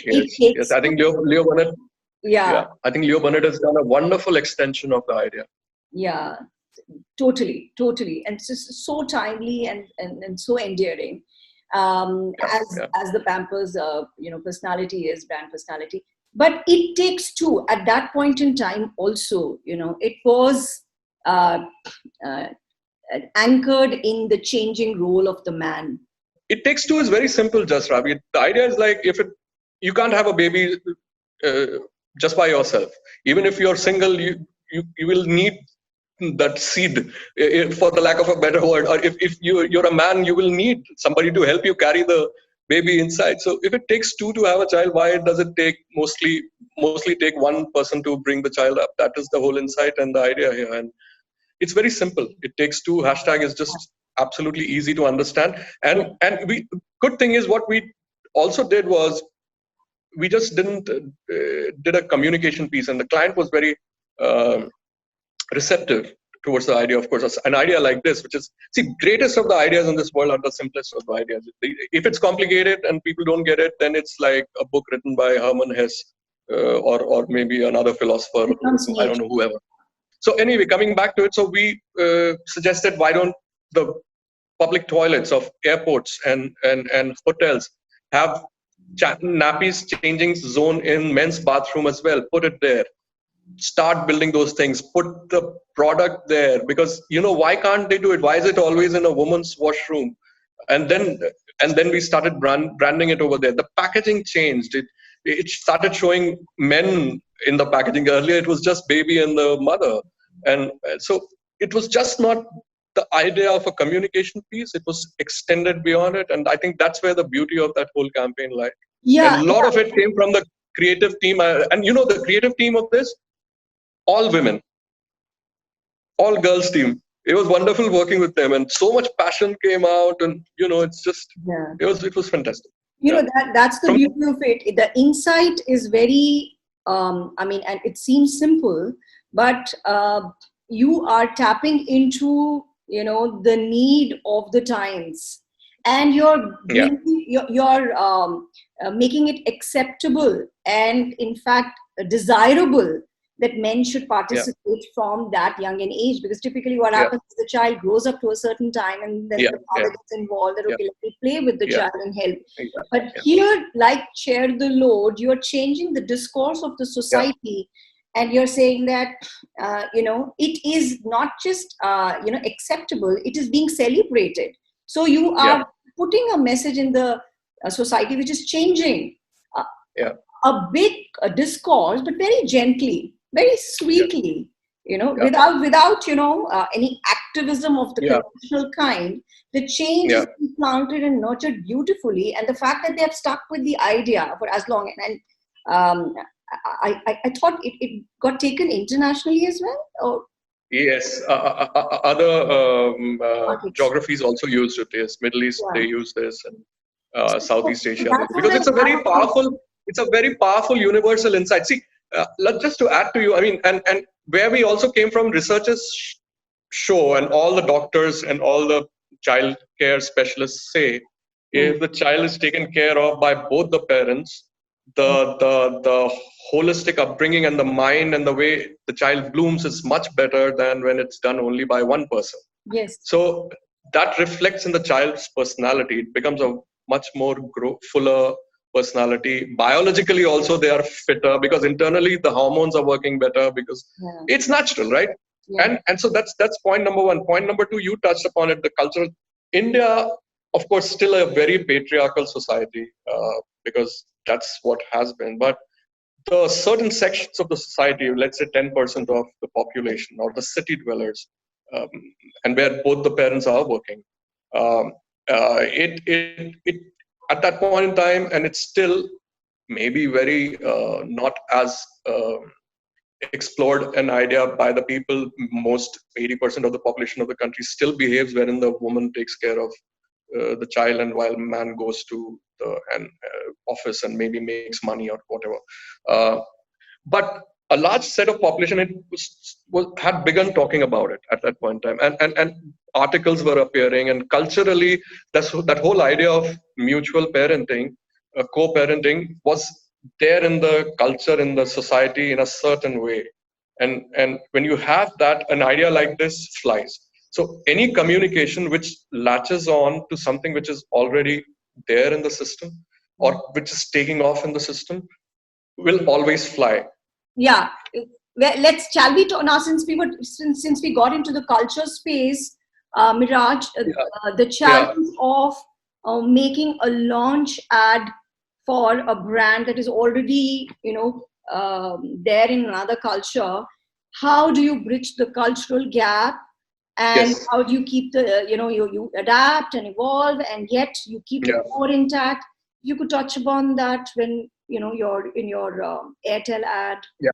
Yes. I think Leo Burnett. Yeah. I think Leo Burnett has done a wonderful extension of the idea. Yeah, totally. And it's just so timely and so endearing. As the Pampers, personality is brand personality, but it takes two. At that point in time, also, it was anchored in the changing role of the man. It takes two is very simple, Jasravee. The idea is like you can't have a baby just by yourself. Even if you're single, you will need that seed, for the lack of a better word, or if you're a man, you will need somebody to help you carry the baby inside. So if it takes two to have a child, why does it take mostly take one person to bring the child up? That is the whole insight and the idea here. And it's very simple. It takes two. Hashtag is just absolutely easy to understand. And good thing is what we also did was we just did a communication piece, and the client was very receptive towards the idea. Of course, an idea like this, which is, greatest of the ideas in this world are the simplest of the ideas. If it's complicated and people don't get it, then it's like a book written by Hermann Hesse or maybe another philosopher. I don't know, whoever. So anyway, coming back to it, so we suggested, why don't the public toilets of airports and hotels have nappies changing zone in men's bathroom as well. Put it there. Start building those things. Put the product there, because why can't they do it? Why is it always in a woman's washroom? And then we started branding it over there. The packaging changed. It started showing men in the packaging. Earlier it was just baby and the mother, and so it was just not the idea of a communication piece. It was extended beyond it, and I think that's where the beauty of that whole campaign lies. And Yeah, a lot of it came from the creative team, and the creative team of this, all women, all girls team. It was wonderful working with them, and so much passion came out, and it's just yeah. it was fantastic. You Yeah. know, that's the From beauty of it. The insight is very, I mean, and it seems simple, but you are tapping into, the need of the times, and you're Yeah, bringing, you're making it acceptable and, in fact, desirable that men should yeah, participate from that young an age. Because typically what yeah, happens is the child grows up to a certain time, and then yeah, the yeah, father gets involved that, yeah, okay, let me play with the yeah, child and help. yeah, But here, like Share the Load, you're changing the discourse of the yeah, society, and you're saying that, it is not just, acceptable, it is being celebrated. So you yeah, are putting a message in the society which is changing. Uh, yeah, a big discourse, but very gently, very yeah, sweetly, yeah, without any activism of the yeah, conventional kind. The change yeah. is being planted and nurtured beautifully, and the fact that they have stuck with the idea for as long, and I thought it got taken internationally as well. Or Yes, other markets. geographies also used it. Yes, Middle East they Yeah. use this, and So Southeast Asia that's what because it's a I very thought. powerful, universal insight. See, just to add to you, I mean, and where we also came from, researchers show, and all the doctors and all the child care specialists say, Hmm. if the child is taken care of by both the parents, the holistic upbringing and the mind and the way the child blooms is much better than when it's done only by one person. Yes. So that reflects in the child's personality. It becomes a much more fuller personality. Biologically also they are fitter, because internally the hormones are working better, because Yeah. it's natural, right? Yeah. And so that's point number one. Point number two, you touched upon it, the cultural. India, of course, still a very patriarchal society, because that's what has been. But the certain sections of the society, let's say 10% of the population or the city dwellers, um, and where both the parents are working, um, it at that point in time, and it's still maybe very not as explored an idea by the people. Most 80% of the population of the country still behaves wherein the woman takes care of the child, and while man goes to the office and maybe makes money or whatever. Uh, but a large set of population had begun talking about it at that point in time, and articles were appearing, and culturally that whole idea of mutual parenting, co-parenting, was there in the culture, in the society, in a certain way. And when you have that, an idea like this flies. So any communication which latches on to something which is already there in the system, or which is taking off in the system, will always fly. Yeah. Well, shall we talk now, since we got into the culture space, Miraj, Yeah, the yeah, challenge of making a launch ad for a brand that is already, there in another culture. How do you bridge the cultural gap, and yes, how do you keep the, you adapt and evolve, and yet you keep the yeah, core intact? You could touch upon that when, you're in your Airtel ad. yeah.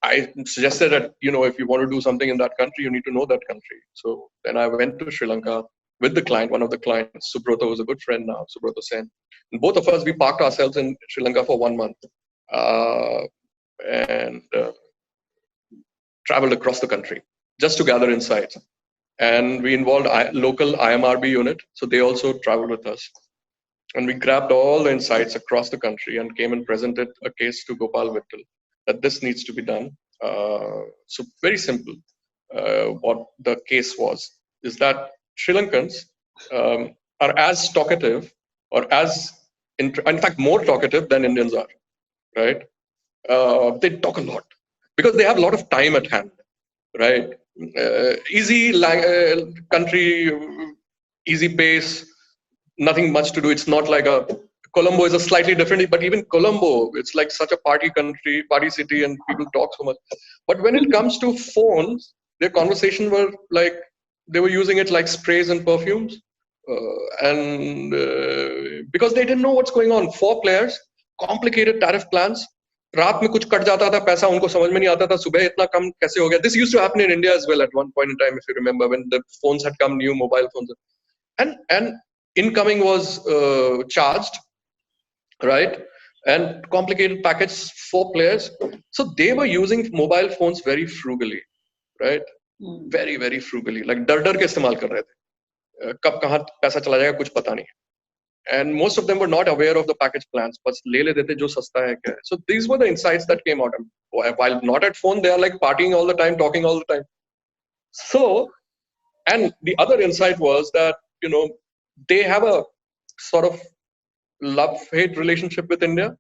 I suggested that, if you want to do something in that country, you need to know that country. So then I went to Sri Lanka with the client, one of the clients, Subrata, who's a good friend now, Subrata Sen. And both of us, we parked ourselves in Sri Lanka for 1 month, uh, and traveled across the country just to gather insights. And we involved local IMRB unit, so they also traveled with us. And we grabbed all the insights across the country and came and presented a case to Gopal Vittal that this needs to be done. So very simple, what the case was. is that Sri Lankans are as talkative or as, in fact, more talkative than Indians are, right? They talk a lot because they have a lot of time at hand, right? Easy country, easy pace, nothing much to do. It's not like Colombo is a slightly different, but even Colombo, it's like such a party country, party city, and people talk so much. But when it comes to phones, their conversation were like they were using it like sprays and perfumes, and because they didn't know what's going on. 4 players, complicated tariff plans. रात में कुछ cut जाता था पैसा उनको समझ में नहीं आता था सुबह इतना कम कैसे हो गया. This used to happen in India as well at one point in time, if you remember, when the phones had come, new mobile phones, and incoming was charged, right? And complicated package, 4 players. So they were using mobile phones very frugally, right? Very, very frugally. Like डर के इस्तेमाल कर रहे थे. कब कहाँ पैसा चला जाएगा कुछ पता नहीं. And most of them were not aware of the package plans. बस ले लेते थे जो सस्ता है क्या है. So these were the insights that came out. While not at phone, they are like partying all the time, talking all the time. So, and the other insight was that, they have a sort of love-hate relationship with India.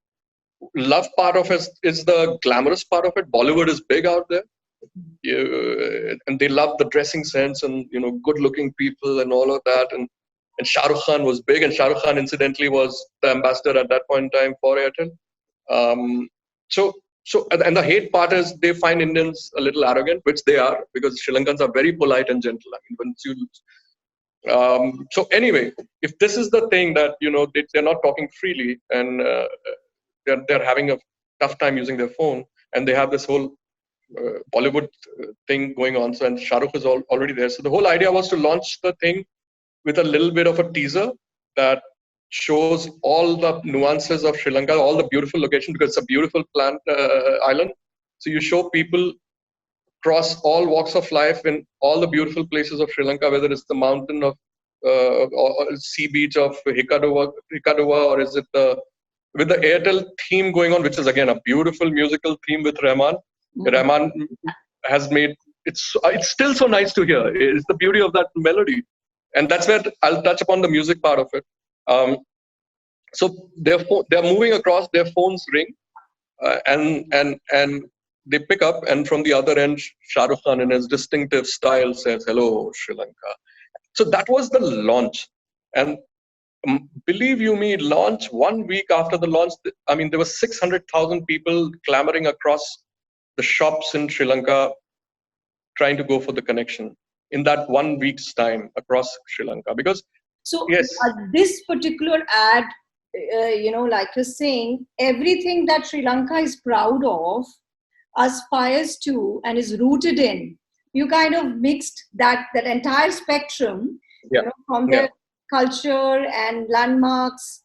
Love part of it is the glamorous part of it. Bollywood is big out there. And they love the dressing sense and, good-looking people and all of that. And Shah Rukh Khan was big, and Shah Rukh Khan incidentally was the ambassador at that point in time for Airtel. And the hate part is they find Indians a little arrogant, which they are, because Sri Lankans are very polite and gentle. I mean, so anyway, if this is the thing that, they're not talking freely and they're having a tough time using their phone, and they have this whole Bollywood thing going on. So, and Shah Rukh is already there. So the whole idea was to launch the thing with a little bit of a teaser that shows all the nuances of Sri Lanka, all the beautiful location, because it's a beautiful island. So you show people across all walks of life in all the beautiful places of Sri Lanka, whether it's the mountain of or sea beach of Hikaduwa, or is it with the Airtel theme going on, which is again a beautiful musical theme with Rahman. Rahman has made it's still so nice to hear. It's the beauty of that melody. And that's where I'll touch upon the music part of it. So they're moving across, their phones ring, and they pick up, and from the other end, Shah Rukh Khan in his distinctive style says, "Hello, Sri Lanka." So that was the launch. And believe you me, launch 1 week after the launch, I mean, there were 600,000 people clamoring across the shops in Sri Lanka trying to go for the connection in that 1 week's time across Sri Lanka. Because yes, this particular ad, like you're saying, everything that Sri Lanka is proud of, aspires to, and is rooted in. You kind of mixed that entire spectrum, from the culture and landmarks,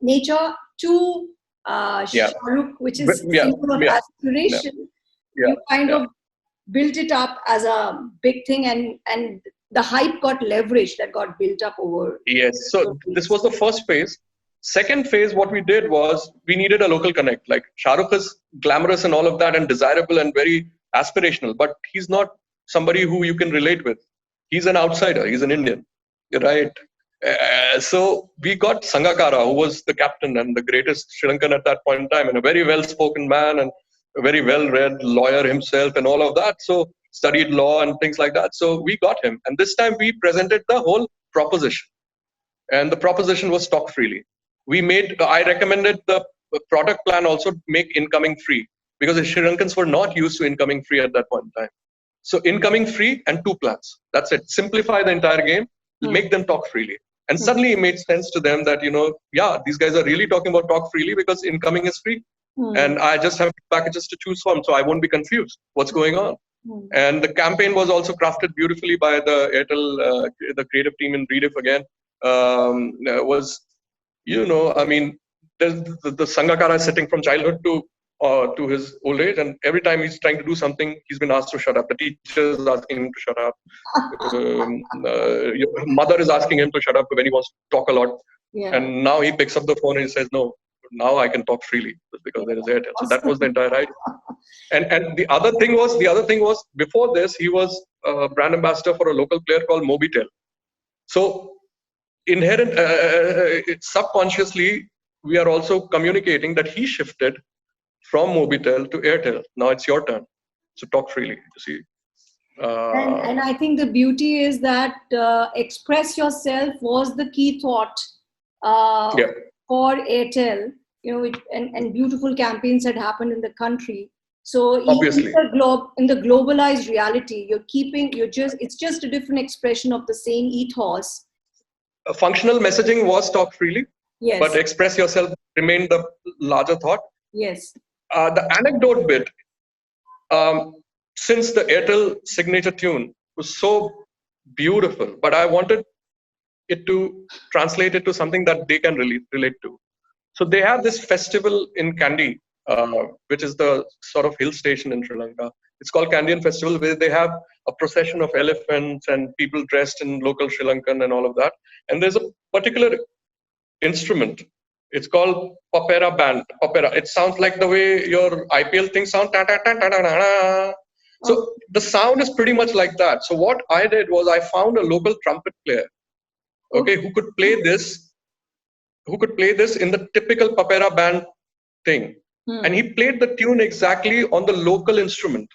nature to Shah Rukh, which is symbol of aspiration. You kind of built it up as a big thing, and the hype got leveraged, that got built up over. Yes. So this was the first phase. Second phase, what we did was we needed a local connect. Like Shah Rukh is glamorous and all of that and desirable and very aspirational, but he's not somebody who you can relate with. He's an outsider. He's an Indian, right? So we got Sangakkara, who was the captain and the greatest Sri Lankan at that point in time, and a very well-spoken man and a very well-read lawyer himself and all of that. So studied law and things like that. So we got him. And this time we presented the whole proposition. And the proposition was talk freely. I recommended the product plan also make incoming free, because the Sri Lankans were not used to incoming free at that point in time. So incoming free and 2 plans. That's it. Simplify the entire game, make them talk freely. And suddenly it made sense to them that, these guys are really talking about talk freely because incoming is free. And I just have packages to choose from, so I won't be confused what's going on. And the campaign was also crafted beautifully by the Airtel, the creative team in Rediff again. I mean, the Sangakkara is sitting from childhood to his old age, and every time he's trying to do something, he's been asked to shut up. The teacher is asking him to shut up. Your mother is asking him to shut up when he wants to talk a lot. And now he picks up the phone and he says, "No, now I can talk freely because there is Airtel. So that was the Awesome. entire idea. And the other thing was before this, he was a brand ambassador for a local player called Mobitel. So inherent, subconsciously, we are also communicating that he shifted from Mobitel to Airtel. Now it's your turn. So talk freely. You see. And I think the beauty is that express yourself was the key thought uh, Yeah. for Airtel. And beautiful campaigns had happened in the country. So Obviously. in the globalized reality, it's just a different expression of the same ethos. Functional messaging was talk freely, but Yes, express yourself remained the larger thought. yes. The anecdote bit, since the Airtel signature tune was so beautiful, but I wanted it to translate it to something that they can relate to. So they have this festival in Kandy, which is the sort of hill station in Sri Lanka. It's called Kandian Festival, where they have a procession of elephants and people dressed in local Sri Lankan and all of that. And there's a particular instrument. It's called papera band. Papera. It sounds like the way your IPL things sound. Ta, ta, ta, ta, ta, ta, ta. Oh, So the sound is pretty much like that. So what I did was I found a local trumpet player, okay. okay, who could play this in the typical papera band thing. And he played the tune exactly on the local instrument.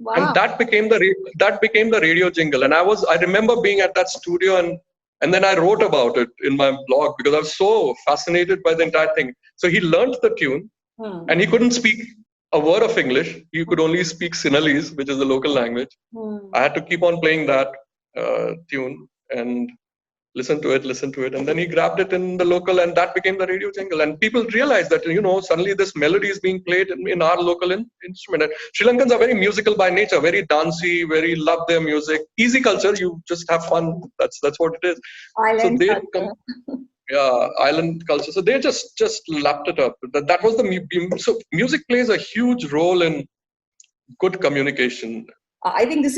Wow. And that became the radio jingle. And I remember being at that studio, and then I wrote about it in my blog because I was so fascinated by the entire thing. So he learned the tune, and he couldn't speak a word of English. He could only speak Sinhalese, which is the local language. I had to keep on playing that tune and listen to it, and then he grabbed it in the local, and that became the radio jingle. And people realized that suddenly this melody is being played in our local instrument. And Sri Lankans are very musical by nature, very dancey, very love their music, easy culture. You just have fun. That's what it is. So Island they culture. yeah, island culture. So they just lapped it up. That was so music plays a huge role in good communication. I think this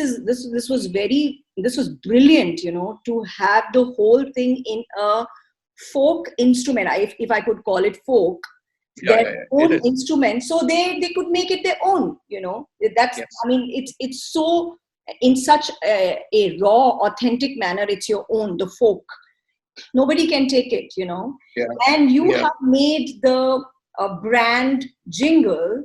was brilliant, to have the whole thing in a folk instrument, if I could call it folk, their Yeah, it own is. instrument, so they could make it their own. That's, Yes. I mean, it's so in such a raw, authentic manner. It's your own, the folk. Nobody can take it, Yeah. and you Yeah. have made the brand jingle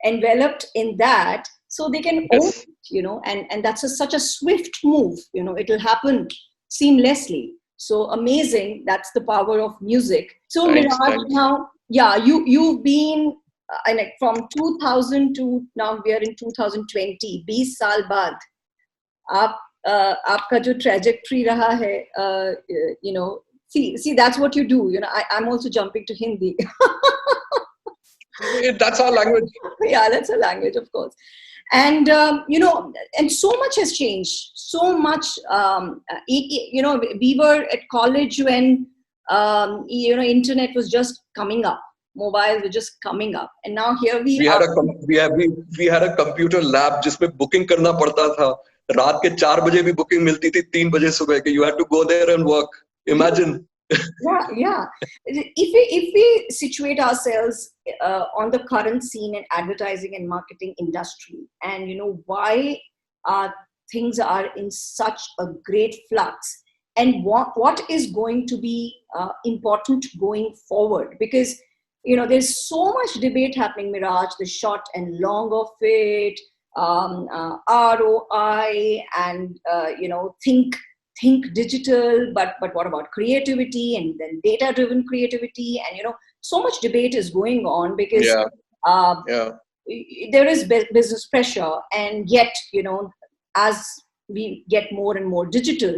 enveloped in that, so they can own Yes. it, and that's such a swift move. It'll happen seamlessly. So amazing. That's the power of music. So Thanks. Miraj, Thanks. now, yeah, you've been from 2000 to now we are in 2020, 20 साल बाद आप आपका जो trajectory रहा है, see that's what you do. I'm also jumping to Hindi. That's our language. Yeah, that's a language, of course. And and so much has changed. So much. We were at college when internet was just coming up. Mobiles were just coming up, and now here we We are. had a we had a computer lab जिसमें booking करना पड़ता था. रात के 4 बजे भी booking मिलती थी 3 बजे सुबह के. You had to go there and work. Imagine. Yeah. If we situate ourselves on the current scene in advertising and marketing industry, and why things are in such a great flux, and what is going to be important going forward, because there's so much debate happening, Miraj, the short and long of it, ROI, and think digital, but what about creativity, and then data driven creativity, and so much debate is going on, because Yeah. uh, Yeah. there is business pressure, and yet as we get more and more digital,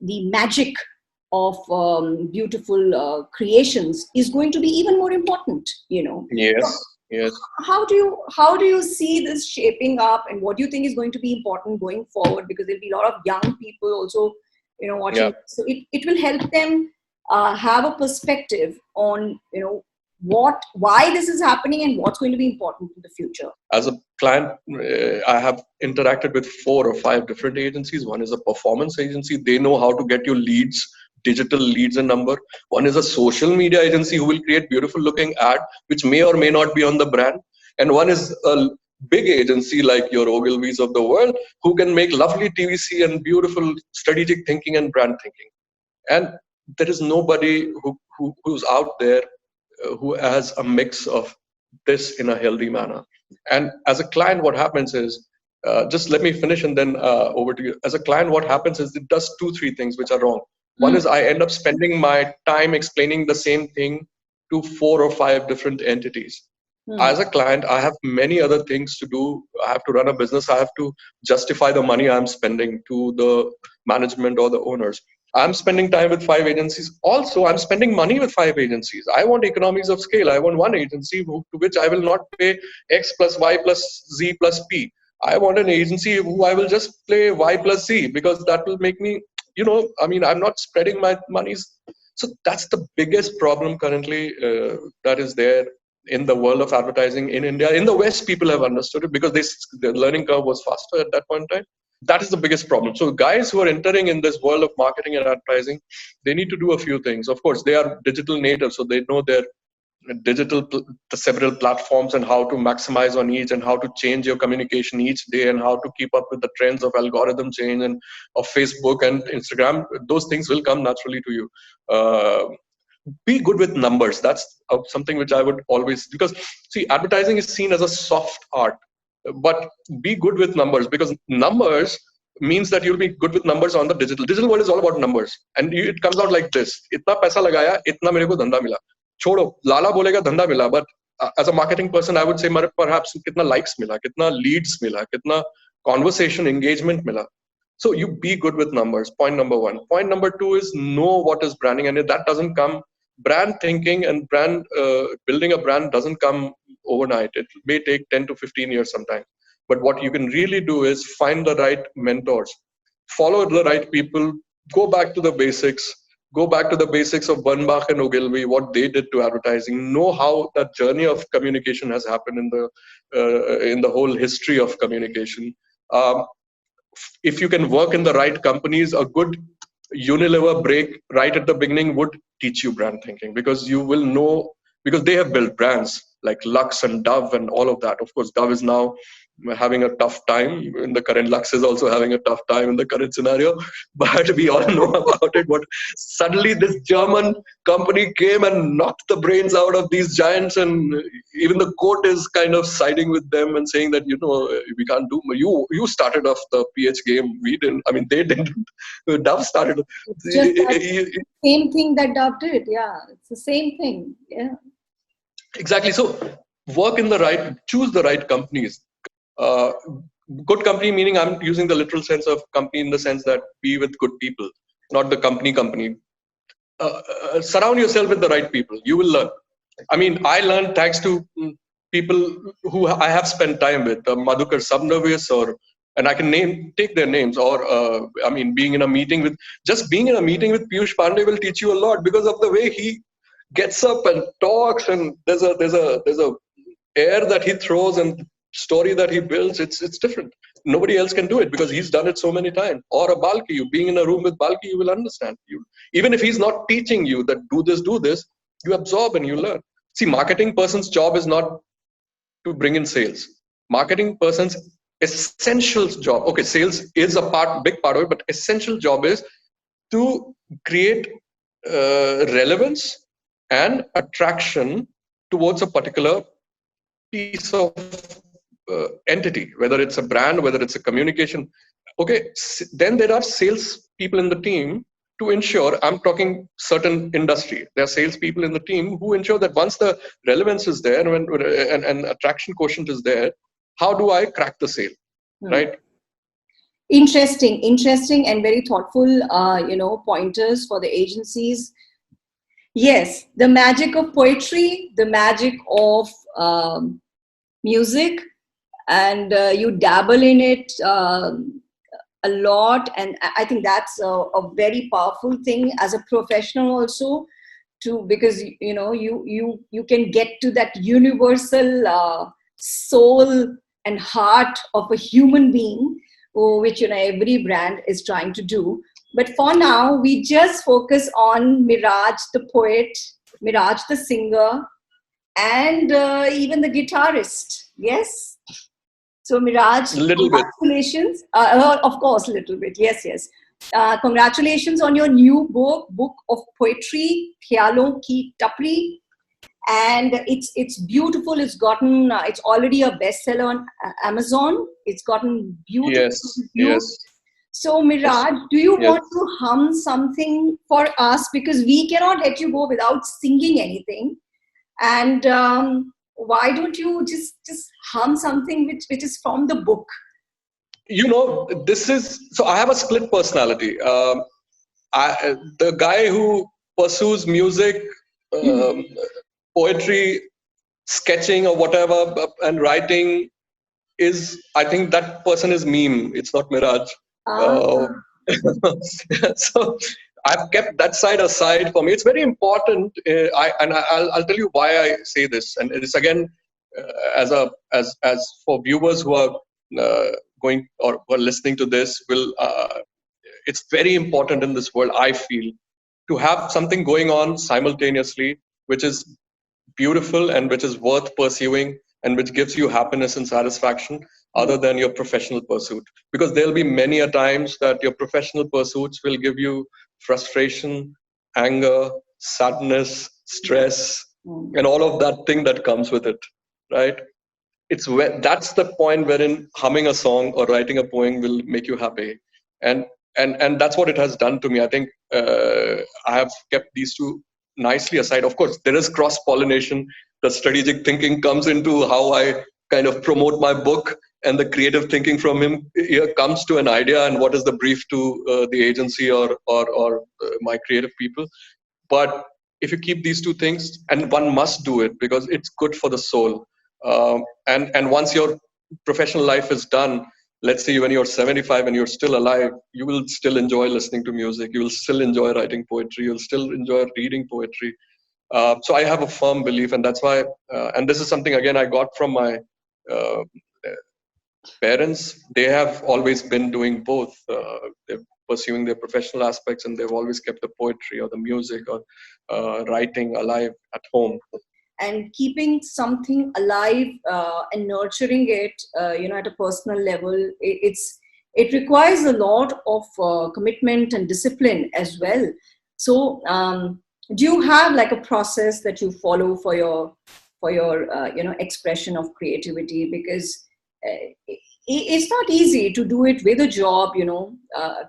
the magic of beautiful creations is going to be even more important. Yes. Yes. How do you see this shaping up, and what do you think is going to be important going forward, because there'll be a lot of young people also watching. Yeah. So it will help them have a perspective on why this is happening and what's going to be important in the future. As a client, I have interacted with 4 or 5 different agencies. One is a performance agency. They know how to get you leads digital leads and number. One is a social media agency who will create beautiful looking ad, which may or may not be on the brand. And one is a big agency like your Ogilvy's of the world, who can make lovely TVC and beautiful strategic thinking and brand thinking. And there is nobody who's out there who has a mix of this in a healthy manner. And as a client, what happens is, just let me finish and then over to you. As a client, what happens is it does 2-3 things which are wrong. One is I end up spending my time explaining the same thing to 4 or 5 different entities. As a client, I have many other things to do. I have to run a business. I have to justify the money I'm spending to the management or the owners. I'm spending time with 5 agencies. Also, I'm spending money with 5 agencies. I want economies of scale. I want one agency to which I will not pay X plus Y plus Z plus P. I want an agency who I will just play Y plus Z, because that will make me, I'm not spreading my monies. So that's the biggest problem currently that is there in the world of advertising in India. In the West, people have understood it because the learning curve was faster at that point in time. That is the biggest problem. So guys who are entering in this world of marketing and advertising, they need to do a few things. Of course, they are digital natives, so they know their the several platforms and how to maximize on each, and how to change your communication each day, and how to keep up with the trends of algorithm change and of Facebook and Instagram. Those things will come naturally to you. Be good with numbers. That's something which I would always, because see, advertising is seen as a soft art, but be good with numbers, because numbers means that you'll be good with numbers on the digital world is all about numbers. And it comes out like this: itna paisa lagaya, itna mere ko dhanda mila. Chodo, lala bolega dhanda mila. But as a marketing person, I would say perhaps kitna likes mila, kitna leads mila, kitna conversation engagement mila. So you be good with numbers. Point number one. Point number two is know what is branding, and if that doesn't come, brand thinking and brand building a brand doesn't come overnight. It may take 10 to 15 years sometimes. But what you can really do is find the right mentors, follow the right people, go back to the basics. Go back to the basics of Bunbach and Ogilvy, what they did to advertising. Know how that journey of communication has happened in the whole history of communication. If you can work in the right companies, a good Unilever break right at the beginning would teach you brand thinking, because you will know, because they have built brands like Lux and Dove and all of that. Of course, Dove is now having a tough time in the current, Lux is also having a tough time in the current scenario, but we all know about it. But suddenly this German company came and knocked the brains out of these giants, and even the court is kind of siding with them and saying that, we can't do, you started off the PH game, we didn't, I mean, they didn't. Dove started. It's just that same thing that Dove did. Yeah, it's the same thing. Yeah. Exactly. So choose the right companies. Good company meaning, I'm using the literal sense of company in the sense that be with good people, not the company. Surround yourself with the right people. You will learn. I mean, I learned thanks to people who I have spent time with, Madhukar Sabnavis, and I can take their names, or being in a meeting with Piyush Pandey will teach you a lot, because of the way he gets up and talks, and there's a air that he throws and story that he builds. It's different. Nobody else can do it because he's done it so many times. Or a Balki, you being in a room with Balki, you will understand. Even if he's not teaching you that do this, you absorb and you learn. See, marketing person's job is not to bring in sales. Marketing person's essential job. Okay, sales is big part of it, but essential job is to create relevance and attraction towards a particular piece of entity, whether it's a brand, whether it's a communication. Okay, then there are sales people in the team to ensure, I'm talking certain industry, there are sales people in the team who ensure that once the relevance is there and attraction quotient is there, how do I crack the sale, right? Interesting and very thoughtful, pointers for the agencies. Yes, the magic of poetry, the magic of music, and you dabble in it a lot, and I think that's a very powerful thing as a professional also, because you can get to that universal soul and heart of a human being, which every brand is trying to do. But for now, we just focus on Meraj the poet, Meraj the singer, and even the guitarist. Yes. So Miraj, Little bit. congratulations. Of course, a little bit. Yes, yes. Congratulations on your new book of poetry, Khayalon Ki Tapri, and it's beautiful. It's already a bestseller on Amazon. It's gotten beautiful Yes, reviews. yes, So yes, Miraj, do you yes. want to hum something for us, because we cannot let you go without singing anything? And why don't you just hum something which is from the book? This is so. I have a split personality. The guy who pursues music, um, poetry, sketching, or whatever, and writing is. I think that person is meme. It's not Miraj. Ah, Uh, so I've kept that side aside for me. It's very important. I'll tell you why I say this. And it's again as for viewers who are going or who are listening to this will. It's very important in this world, I feel, to have something going on simultaneously, which is beautiful and which is worth pursuing and which gives you happiness and satisfaction other than your professional pursuit. Because there'll be many a times that your professional pursuits will give you frustration, anger, sadness, stress, and all of that thing that comes with it, right? It's where that's the point wherein humming a song or writing a poem will make you happy, and and that's what it has done to me. I think I have kept these two nicely aside. Of course, there is cross pollination. The strategic thinking comes into how I kind of promote my book, and the creative thinking from him here comes to an idea and what is the brief to the agency or my creative people. But if you keep these two things, and one must do it because it's good for the soul. And once your professional life is done, let's say when you're 75 and you're still alive, you will still enjoy listening to music. You will still enjoy writing poetry. You'll still enjoy reading poetry. So I have a firm belief, and that's why. And this is something again I got from my uh, parents. They have always been doing both. They're pursuing their professional aspects, and they've always kept the poetry or the music or writing alive at home. And keeping something alive and nurturing it, at a personal level, it requires a lot of commitment and discipline as well. So do you have like a process that you follow for your expression of creativity? Because it's not easy to do it with a job,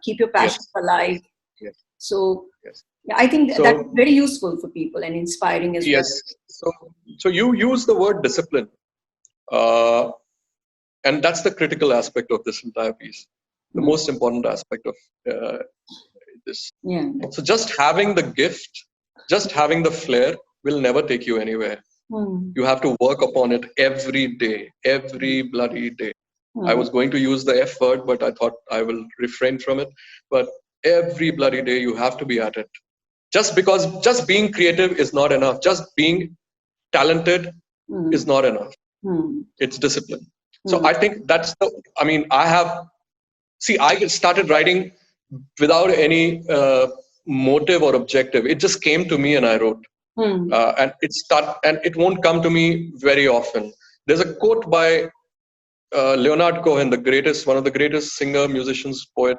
keep your passion Yes, alive. yes, yes, So yes. yeah, I think that's So very useful for people and inspiring as well. yes, so so you use the word discipline, uh, and that's the critical aspect of this entire piece. The Mm. most important aspect of uh, this. Yeah. So just having the gift, just having the flair will never take you anywhere. Mm. You have to work upon it every day, every bloody day. I Mm. was going to use the F word, but I thought I will refrain from it. But every bloody day, you have to be at it. Just being creative is not enough. Just being talented is Mm. not enough. Mm. It's discipline. So Mm. I think that's the, I mean, I started writing without any motive or objective. It just came to me and I wrote. Mm. And it won't come to me very often. There's a quote by Leonard Cohen, one of the greatest singer, musicians, poet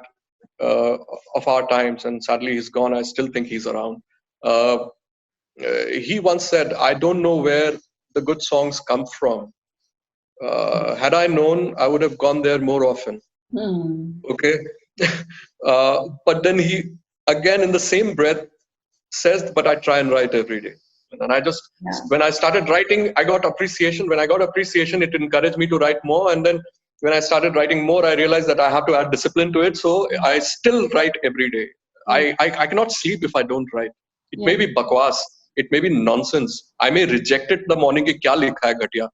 uh, of our times, and sadly he's gone. I still think he's around. Uh, he once said, "I don't know where the good songs come from. Had I known, I would have gone there more often." Mm. Okay, but then he again in the same breath says, "But I try and write every day." And I just, Yeah. when I started writing, I got appreciation. When I got appreciation, it encouraged me to write more. And then when I started writing more, I realized that I have to add discipline to it. So I still write every day. Mm. I cannot sleep if I don't write. It Yeah. may be bakwas. It may be nonsense. I may reject it in the morning ki kya likha hai ghatiya.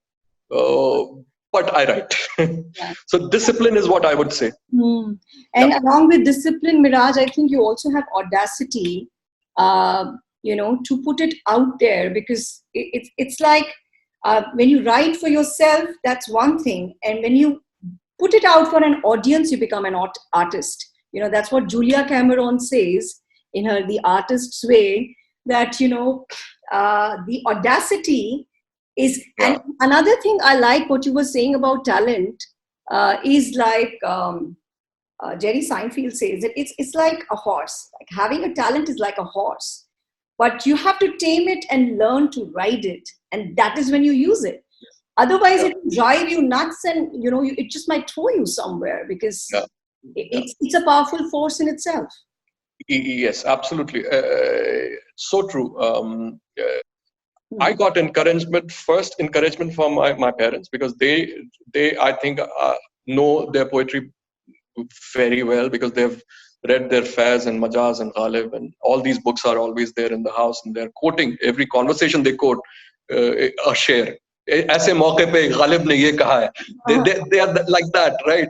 But I write. Yeah. So discipline is what I would say. Mm. Yeah. And along with discipline, Miraj, I think you also have audacity, to put it out there, because it's like when you write for yourself, that's one thing. And when you put it out for an audience, you become an artist. That's what Julia Cameron says in her The Artist's Way, that, the audacity is, and another thing I like what you were saying about talent, is like, Jerry Seinfeld says it, it's like a horse. Like having a talent is like a horse, but you have to tame it and learn to ride it, and that is when you use it. Otherwise, it will drive you nuts, and it just might throw you somewhere, because it's a powerful force in itself. Yes, absolutely. So true. I got encouragement from my parents, because they I think know their poetry very well, because they've read their Faiz and Majaz and Ghalib, and all these books are always there in the house, and they're quoting every conversation. They quote a share. ऐसे मौके पे गालिब ने ये कहा है. They are like that, right?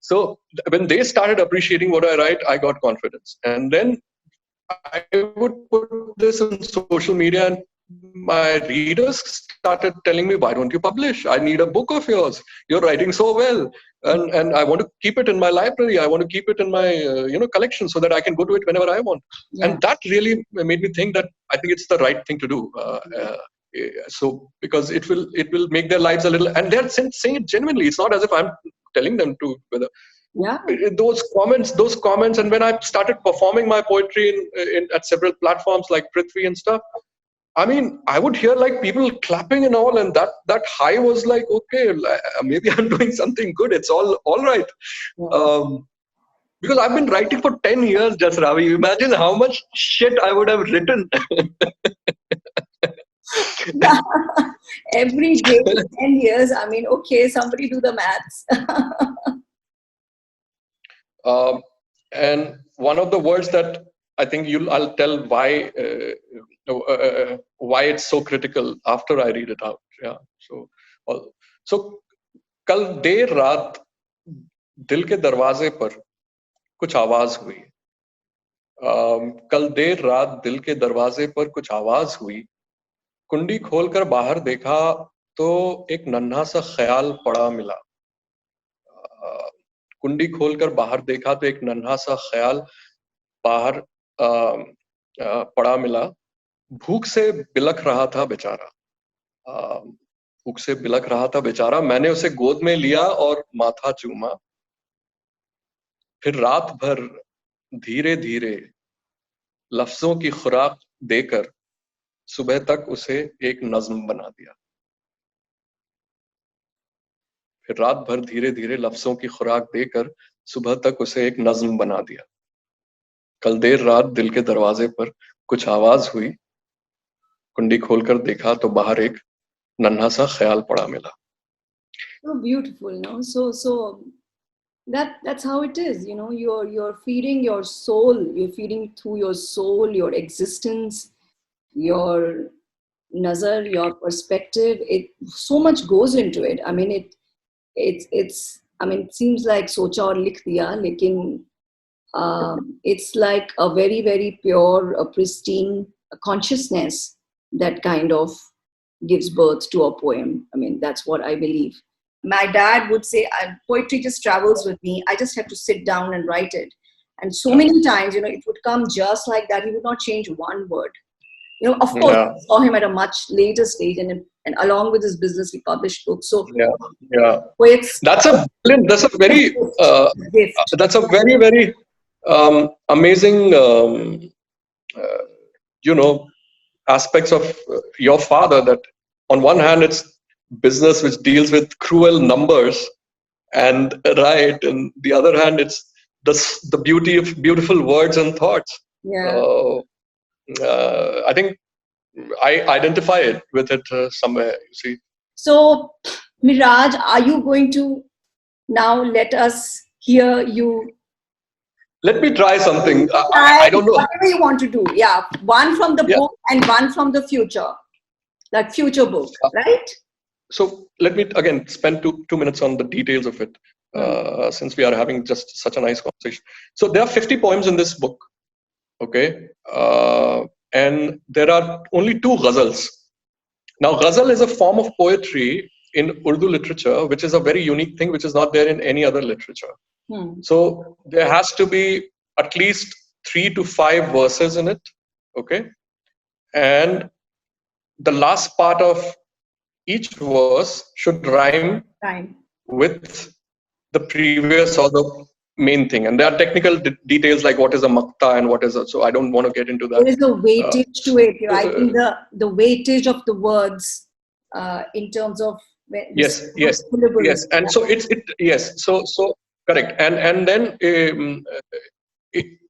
So when they started appreciating what I write, I got confidence, and then I would put this on social media, and my readers started telling me, "Why don't you publish? I need a book of yours. You're writing so well, and I want to keep it in my library. I want to keep it in my collection, so that I can go to it whenever I want." And that really made me think that I think it's the right thing to do. So because it will make their lives a little, and they're saying it genuinely. It's not as if I'm telling them to whether. Those comments, and when I started performing my poetry at several platforms like Prithvi and stuff, I mean, I would hear like people clapping and all, and that high was like, okay, maybe I'm doing something good. It's all right. Because I've been writing for 10 years, Jasravee. Imagine how much shit I would have written. Every day, 10 years. I mean, okay, somebody do the maths. And one of the words that I think I'll tell why it's so critical after I read it out. Yeah. So कल देर रात दिल के दरवाजे पर कुछ आवाज हुई. कल देर रात दिल के दरवाजे पर कुछ आवाज हुई. कुंडी खोलकर बाहर देखा तो एक नन्हा सा ख्याल पड़ा मिला. कुंडी खोलकर बाहर देखा तो एक नन्हा सा ख्याल बाहर पड़ा मिला. भूख से बिलख रहा था बेचारा. भूख से बिलख रहा था बेचारा. मैंने उसे गोद में लिया और माथा चूमा. फिर रात भर धीरे धीरे लफ्जों की खुराक देकर सुबह तक उसे एक नज्म बना दिया. फिर रात भर धीरे धीरे लफ्जों की खुराक देकर सुबह तक उसे एक नज्म बना दिया. कल देर रात दिल के दरवाजे पर कुछ आवाज हुई. कुंडी खोलकर देखा तो बाहर एक नन्हा सा ख्याल पड़ा मिला. So beautiful, no? So that's how it is, you're feeding your soul, you're feeding through your soul, your existence, your nazar, your perspective. So much goes into it. I mean, it seems like socha aur likh diya, lekin it's like a very, very pure, pristine consciousness that kind of gives birth to a poem. I mean, that's what I believe. My dad would say, poetry just travels with me. I just have to sit down and write it. And so many times, it would come just like that. He would not change one word. Of course, I saw him at a much later stage, and along with his business, he published books. So poets. That's a very very amazing, aspects of your father. That on one hand, it's business which deals with cruel numbers, and the other hand, it's the beauty of beautiful words and thoughts. I think I identify it with it somewhere, you see. So, Meraj, are you going to now let us hear you? Let me try something. I don't know. Whatever you want to do. Yeah. One from the book and one from the future. Like future book, right? So let me again spend two minutes on the details of it, since we are having just such a nice conversation. So there are 50 poems in this book. Okay. And there are only 2 ghazals. Now, ghazal is a form of poetry in Urdu literature, which is a very unique thing, which is not there in any other literature. So there has to be at least 3 to 5 verses in it. Okay. And the last part of each verse should rhyme with the previous or the main thing. And there are technical details like what is a makta and what is a, so I don't want to get into that. There is a weightage to it. I think the weightage of the words in terms of yes. And so so correct. And then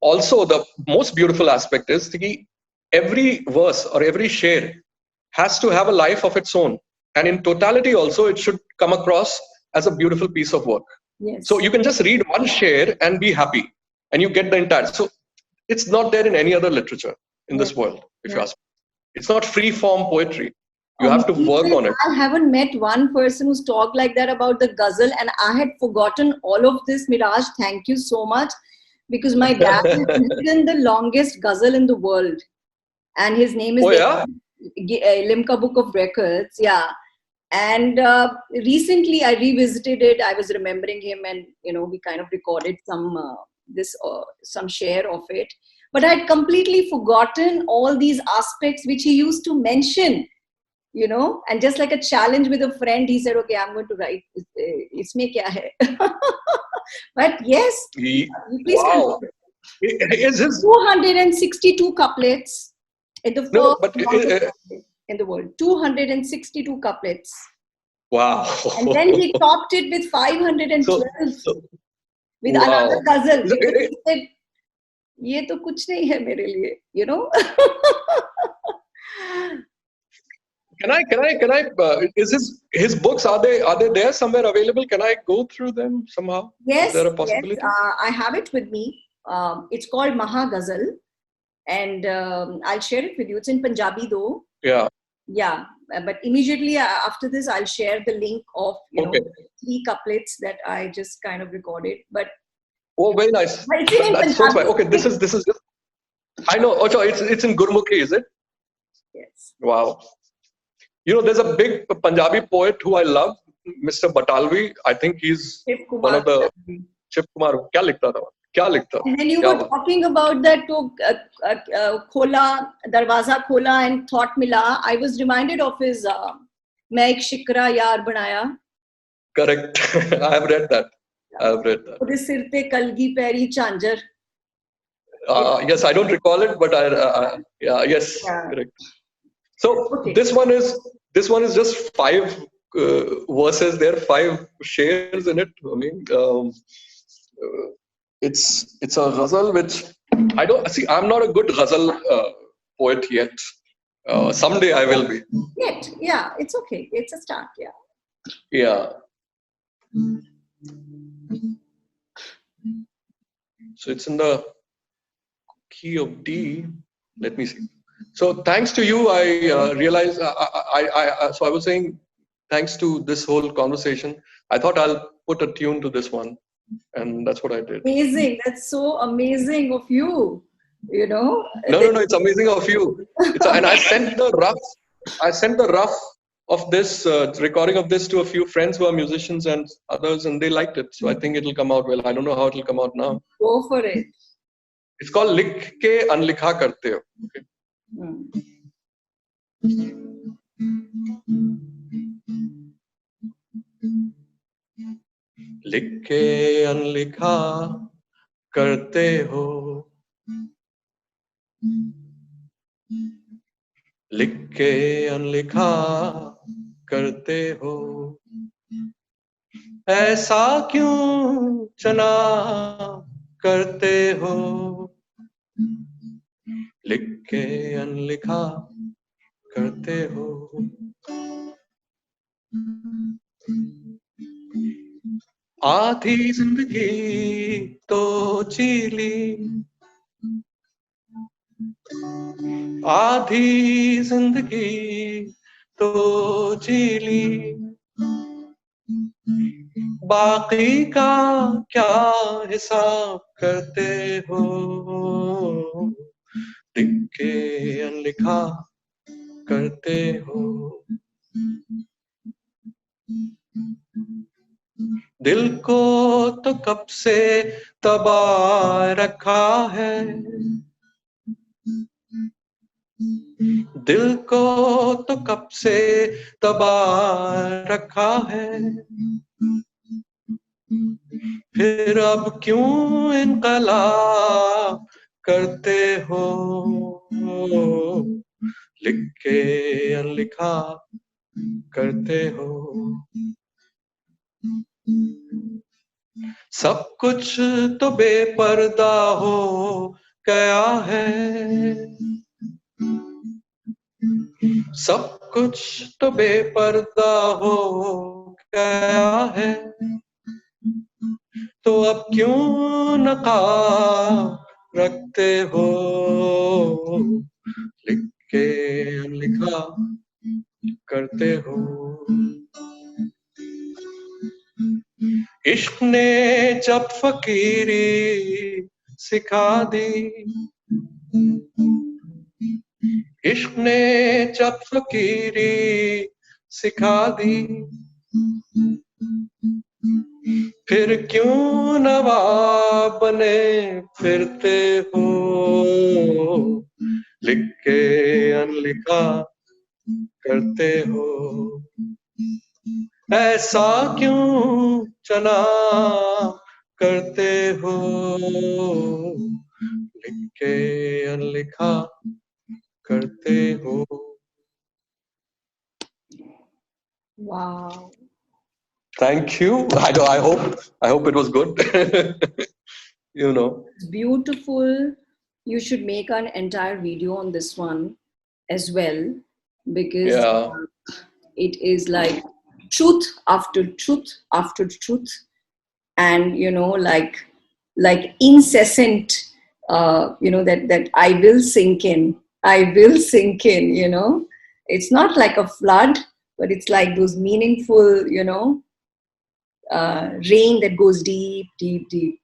also the most beautiful aspect is that every verse or every share has to have a life of its own. And in totality also, it should come across as a beautiful piece of work. Yes. So you can just read one share and be happy, and you get the entire. So it's not there in any other literature in this world, if you ask me. It's not free form poetry. You have to work on it. I haven't met one person who's talked like that about the ghazal, and I had forgotten all of this. Miraj, thank you so much, because my dad has written the longest ghazal in the world, and his name is Limca Book of Records. Yeah. And recently I revisited it. I was remembering him, and we kind of recorded some share of it. But I had completely forgotten all these aspects which he used to mention, and just like a challenge with a friend, he said, okay, I'm going to write, isme kya hai? But yes, please. Wow. Is his 262 couplets in the first in the world. 262 couplets. Wow. And then he topped it with 512 with another ghazal. He said, ye to kuch nahi hai mere liye, Can I? Is his books, are they there somewhere available? Can I go through them somehow? Yes. Is there a possibility? Yes, I have it with me. It's called Maha Ghazal, and I'll share it with you. It's in Punjabi though. Yeah. Yeah, but immediately after this, I'll share the link of 3 couplets that I just kind of recorded. But very nice. That's so fine. Okay, this is just. I know. Oh, it's in Gurmukhi, is it? Yes. Wow. There's a big Punjabi poet who I love, Mr. Batalvi. I think he's one of the Shiv Kumar. Kya likhta tha? And then you were talking about that khola, darwaza khola and thought mila. I was reminded of his Main ek shikra yaar banaya. Correct. I have read that. Ode sir te kalgi peri chanjar. Yes, I don't recall it, but yes, correct. So this one is just 5 verses. There are 5 shares in it. I mean, it's a ghazal which I don't see. I'm not a good ghazal poet yet. Someday I will be. Yet, yeah, it's okay. It's a start. Yeah. Yeah. So it's in the key of D. Let me see. So thanks to you, I realized. So I was saying, thanks to this whole conversation, I thought I'll put a tune to this one, and that's what I did. Amazing! That's so amazing of you. No, it's amazing of you. And I sent the rough of this recording of this to a few friends who are musicians and others, and they liked it. So I think it'll come out well. I don't know how it'll come out now. Go for it. It's called "Likh ke Unlikha Karte Ho." Okay. लिख के अनलिखा करते हो, लिख के अनलिखा करते हो, ऐसा क्यों चना करते हो, लिख के अनलिखा करते हो. आधी जिंदगी तो जी ली, आधी जिंदगी तो जी ली, बाकी का क्या हिसाब करते हो, लिख के अनलिखा करते हो. दिल को तो कब से दबा रखा है, दिल को तो कब से दबा रखा है, फिर अब क्यों इनकलाब करते हो, लिख के अनलिखा करते हो। सब कुछ तो बेपर्दा हो गया है, सब कुछ तो बेपर्दा हो गया है, तो अब क्यों नकाब रखते हो, लिख के अनलिखा करते हो। इश्क ने जब फकीरी सिखा दी, इश्क ने जब फकीरी सिखा दी, फिर क्यों नवाब बने फिरते हो, लिख के अनलिखा करते हो। ऐसा क्यों चना करते हो, लिख के अनलिखा करते हो। Wow. Thank you. I hope it was good. You know. It's beautiful. You should make an entire video on this one as well, because Yeah. it is like truth after truth after truth, and like incessant, that I will sink in, I will sink in, it's not like a flood, but it's like those meaningful, rain that goes deep, deep, deep,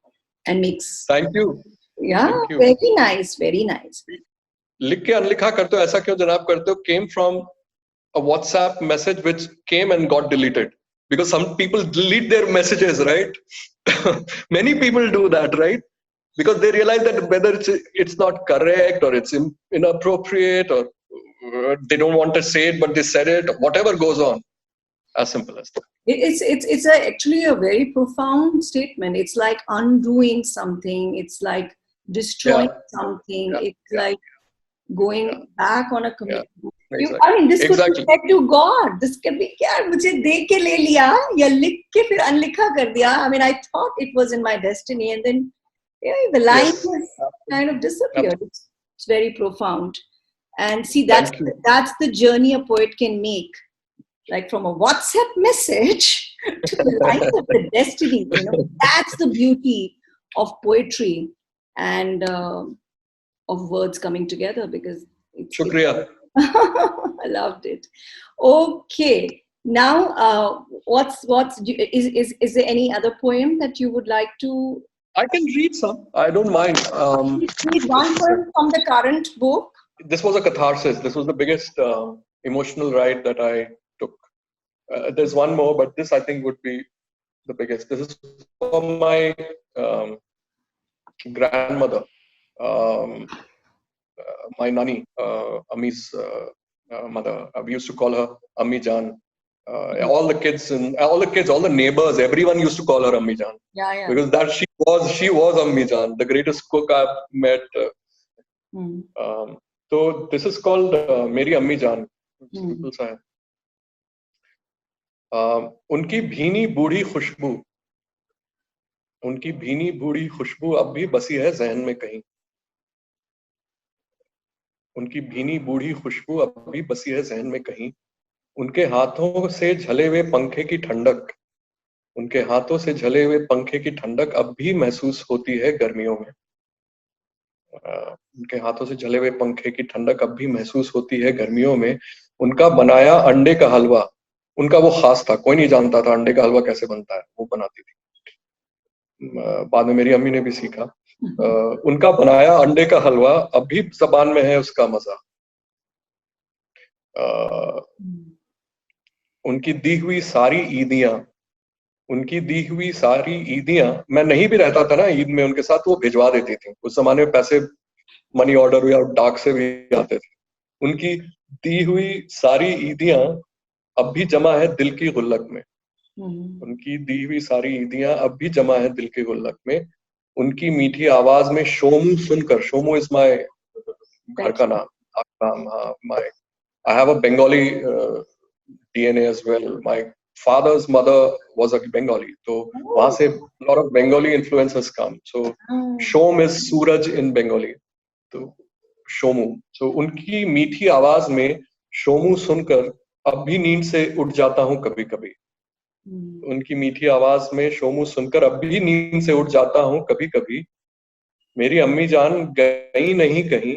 and makes, Thank you. yeah, Thank you. very nice, very nice. लिख के अनलिखा करते हो, ऐसा क्यों जनाब करते हो? Came from a WhatsApp message which came and got deleted, because some people delete their messages, right? Many people do that, right? Because they realize that whether it's not correct or it's inappropriate, or they don't want to say it but they said it, whatever goes on. As simple as that. Actually a very profound statement. It's like undoing something. It's like destroying something. It's like going back on a commitment. Exactly. I mean, this could Exactly. be said to God. This could be, क्या मुझे दे के ले लिया या लिख के फिर अनलिखा कर दिया. I mean, I thought it was in my destiny, and then the line has kind of disappeared. It's very profound. And see, that's the journey a poet can make. Like from a WhatsApp message to the lines of the destiny. That's the beauty of poetry and of words coming together, because Shukriya. I loved it. Okay, now is there any other poem that you would like to? I can read some. I don't mind. Read one poem from the current book. This was a catharsis. This was the biggest emotional ride that I took. There's one more, but this I think would be the biggest. This is for my grandmother, my nani, Ammi's mother. We used to call her Ammi Jan. All the kids, all the neighbors, everyone used to call her Ammi Jan. Yeah. Because that she was Ammi Jan, the greatest cook I've met. So this is called Meri Ammi Jan. People say. उनकी भीनी बूढ़ी खुशबू, उनकी भीनी बूढ़ी खुशबू अब भी बसी है ज़हन में कहीं, उनकी भीनी बूढ़ी खुशबू अब भी बसी है ज़हन में कहीं, उनके हाथों से झले हुए पंखे की ठंडक, उनके हाथों से झले हुए पंखे की ठंडक अब भी महसूस होती है गर्मियों में, उनके हाथों से झले हुए पंखे की ठंडक अब भी महसूस होती है गर्मियों में, उनका बनाया अंडे का हलवा, उनका वो खास था, कोई नहीं जानता था अंडे का हलवा कैसे बनता है, वो बनाती थी, बाद में मेरी अम्मी ने भी सीखा। उनका बनाया अंडे का हलवा अब भी ज़बान में है उसका मजा, उनकी दी हुई सारी ईदियां उनकी दी हुई सारी ईदियां, मैं नहीं भी रहता था ना ईद में उनके साथ, वो भिजवा देती थी। उस जमाने में पैसे मनी ऑर्डर या डाक से भी आते थे। उनकी दी हुई सारी ईदियां अब भी जमा है दिल की गुल्लक में। उनकी दी हुई सारी ईदियां अब भी जमा है दिल की गुल्लक में। उनकी मीठी आवाज में शोमू सुनकर, शोमू इज माय घर का नाम, हाँ, my, I have a Bengali DNA as well. My father's mother was a Bengali, so वहाँ से a lot of Bengali influence has come. So Shom is Suraj in Bengali. तो शोमू, so उनकी मीठी आवाज में शोमू सुनकर अब भी नींद से उठ जाता हूँ कभी कभी। उनकी मीठी आवाज में शोमू सुनकर अब भी नींद से उठ जाता हूँ कभी कभी। मेरी अम्मी जान गई नहीं कहीं,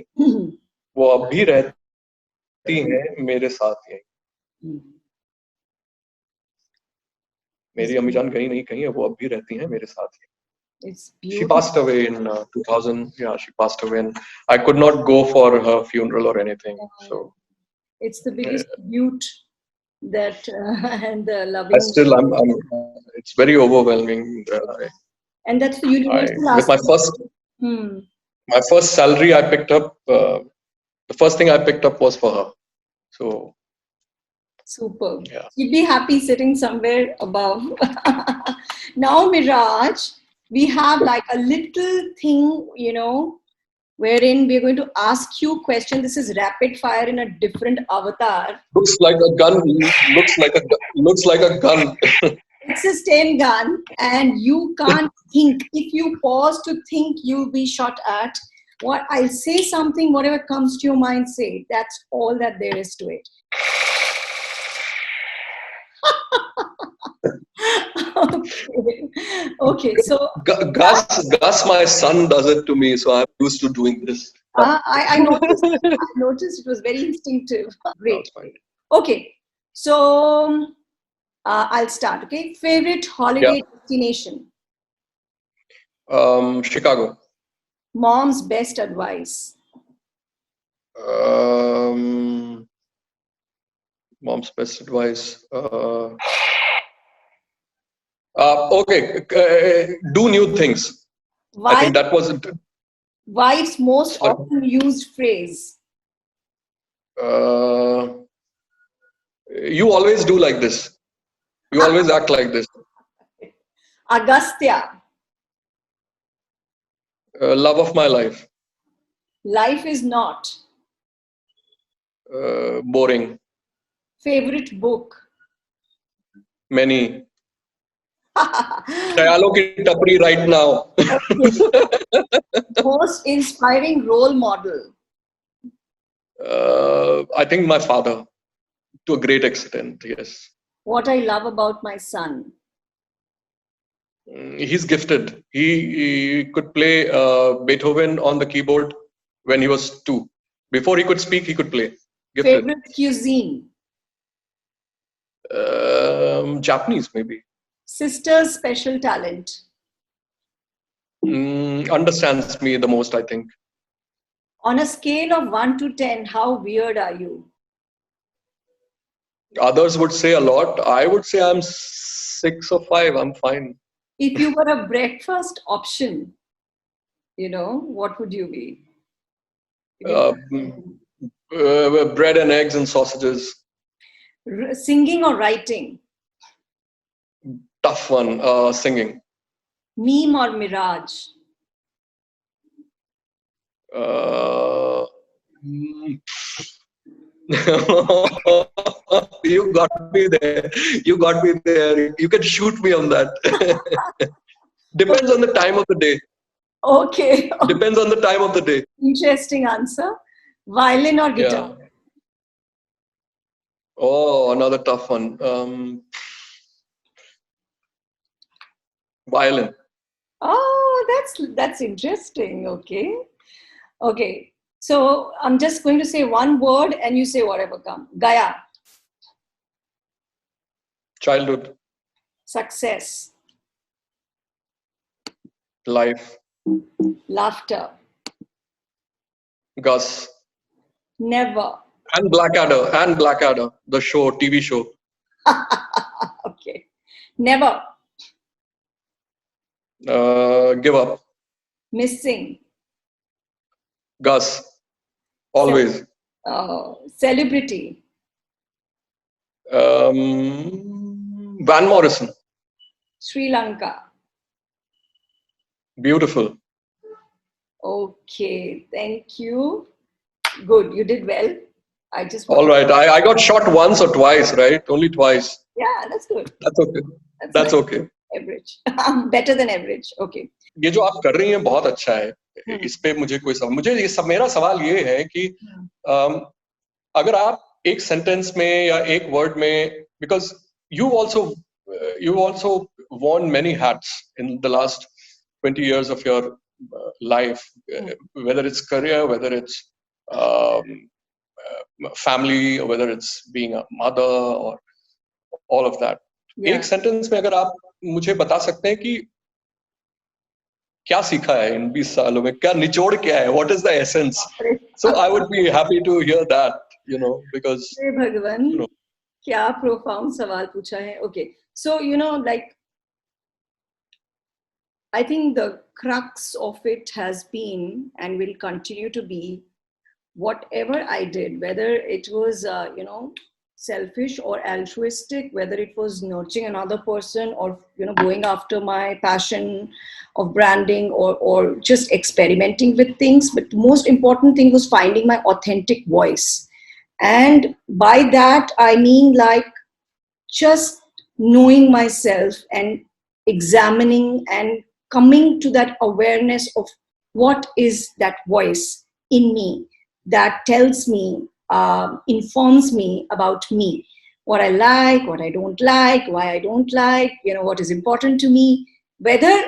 वो अब भी रहती हैं मेरे साथ यहीं। मेरी अम्मी जान गई नहीं कहीं, वो अब भी रहती हैं मेरे साथ ही। It's She beautiful. passed away in 2000. Yeah, she passed away, and I could not go for her funeral or anything. So it's the biggest tribute that and the I loving. still, it's very overwhelming. And that's the universal With aspect. my first salary, I picked up. The first thing I picked up was for her. So super. Yeah. You'd be happy sitting somewhere above. Now, Miraj, we have like a little thing, you know, wherein we're going to ask you questions. This is rapid fire in a different avatar. Looks like a gun. Looks like a gun. It's a stun gun, and you can't think. If you pause to think, you'll be shot at. What I'll say something, whatever comes to your mind, say. That's all that there is to it. Okay. So Gus, my son does it to me, so I'm used to doing this. I noticed. I noticed it was very instinctive. Great. Okay. So I'll start. Okay. Favorite holiday destination? Chicago. Mom's best advice? Mom's best advice. Okay, do new things. I think that was it. Wife's most often used phrase? You always do like this. You always act like this. Agastya? Love of my life. Life is not? Boring. Favorite book? Many. Khayalon ki tapri right now. Most inspiring role model? I think my father, to a great extent, yes. What I love about my son? He's gifted. He could play Beethoven on the keyboard when he was 2. Before he could speak, he could play. Gifted. Favorite cuisine? Japanese, maybe. Sister's special talent? Understands me the most, I think. On a scale of 1 to 10, how weird are you? Others would say a lot. I would say I'm 6 or 5. I'm fine. If you were a breakfast option, you know, what would you be? Bread and eggs and sausages. Singing or writing? Tough one. Singing. Meme or Miraj? You got me there. You got me there. You can shoot me on that. Depends on the time of the day. Okay. Depends on the time of the day. Interesting answer. Violin or guitar? Yeah. Oh, another tough one. Violin. Oh, that's interesting. Okay. Okay. So I'm just going to say one word and you say whatever comes. Gaya. Childhood. Success. Life. Laughter. Gus. Never. And Blackadder. The show, TV show. Okay. Never. Give up. Missing. Gus. Ce- Always. Celebrity. Van Morrison. Sri Lanka. Beautiful. Okay, thank you. Good, you did well. I just All want. right. I got shot once or twice, right? Only twice. Yeah, that's good. That's okay. That's That's nice. okay. Average. Better than average. Okay. ये जो आप कर रही हैं बहुत अच्छा है. Hmm. इस पे मुझे ये सब मेरा सवाल ये है कि अगर आप एक सेंटेंस में या एक वर्ड में, because you also worn many hats in the last 20 years of your life, whether it's career, whether it's family, or whether it's being a mother or all of that. Yeah. एक sentence में अगर आप मुझे बता सकते हैं कि क्या सीखा है इन 20 सालों में, क्या निचोड़ क्या है, what is the essence? So I would be happy to hear that, because भगवान, क्या profound सवाल पूछा है. Okay, so like, I think the crux of it has been and will continue to be, whatever I did, whether it was selfish or altruistic, whether it was nurturing another person or going after my passion of branding or just experimenting with things, but the most important thing was finding my authentic voice. And by that I mean like just knowing myself and examining and coming to that awareness of what is that voice in me that tells me, informs me about me, what I like, what I don't like, why I don't like, what is important to me, whether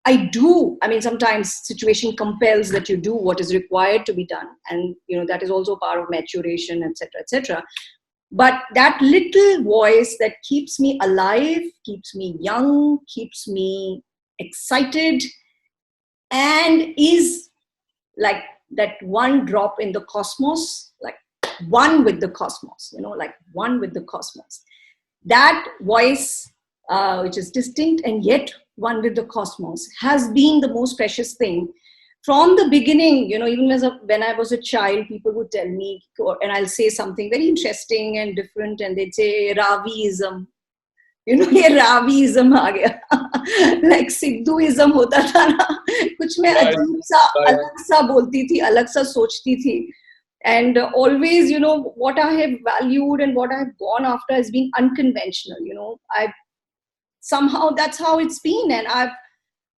I do. I mean, sometimes situation compels that you do what is required to be done, and that is also part of maturation, etc., etc. But that little voice that keeps me alive, keeps me young, keeps me excited, and is like that one drop in the cosmos, like one with the cosmos, like one with the cosmos. That voice, which is distinct and yet one with the cosmos, has been the most precious thing. From the beginning, even when I was a child, people would tell me, and I'll say something very interesting and different, and they'd say, Raviism. ये रावीइज्म आ गया, like सिद्धूइज्म होता था ना, कुछ मैं अजीब सा अलग सा बोलती थी, अलग सा सोचती थी, and always what I have valued and what I have gone after has been unconventional. I've somehow, that's how it's been, and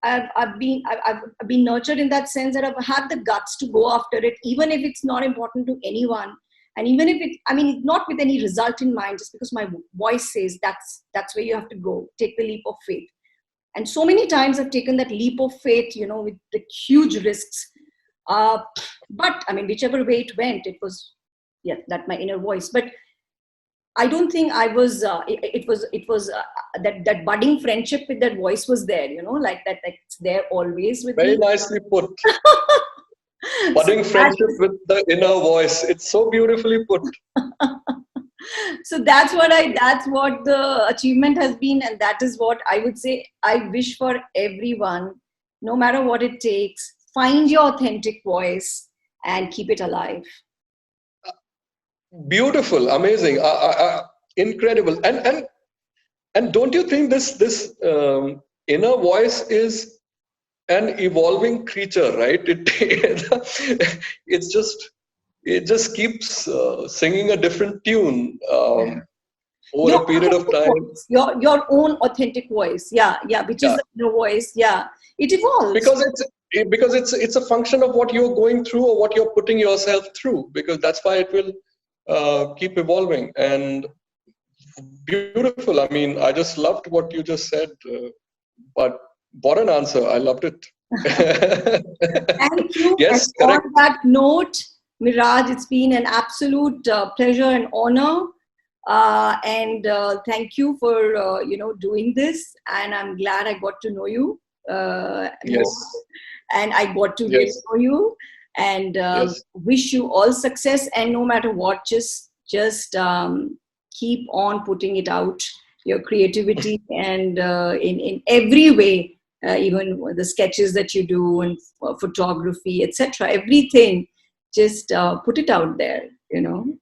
I've been nurtured in that sense that I've had the guts to go after it, even if it's not important to anyone. And even if not with any result in mind, just because my voice says that's where you have to go, take the leap of faith. And so many times I've taken that leap of faith, with the huge risks. But whichever way it went, it was, that my inner voice. But I don't think I was. It was that budding friendship with that voice was there. Like that. Like it's there always with very me. Nicely put. Budding friendship with the inner voice. It's so beautifully put. So that's what the achievement has been, and that is what I would say I wish for everyone, no matter what it takes. Find your authentic voice and keep it alive. Beautiful, amazing, incredible, and don't you think this inner voice is an evolving creature, right? It just keeps singing a different tune over a period of time. Voice, your own authentic voice, which is the inner voice. It evolves because it's a function of what you're going through or what you're putting yourself through, because that's why it will keep evolving. And beautiful. I just loved what you just said, but what an answer. I loved it. Thank you. Yes, and on that note, Meraj, it's been an absolute pleasure and honor, and thank you for doing this, and I'm glad I got to know you more, and I got to really know you, and wish you all success, and no matter what, just keep on putting it out, your creativity, and in every way even the sketches that you do and photography, etc. Everything, just put it out there.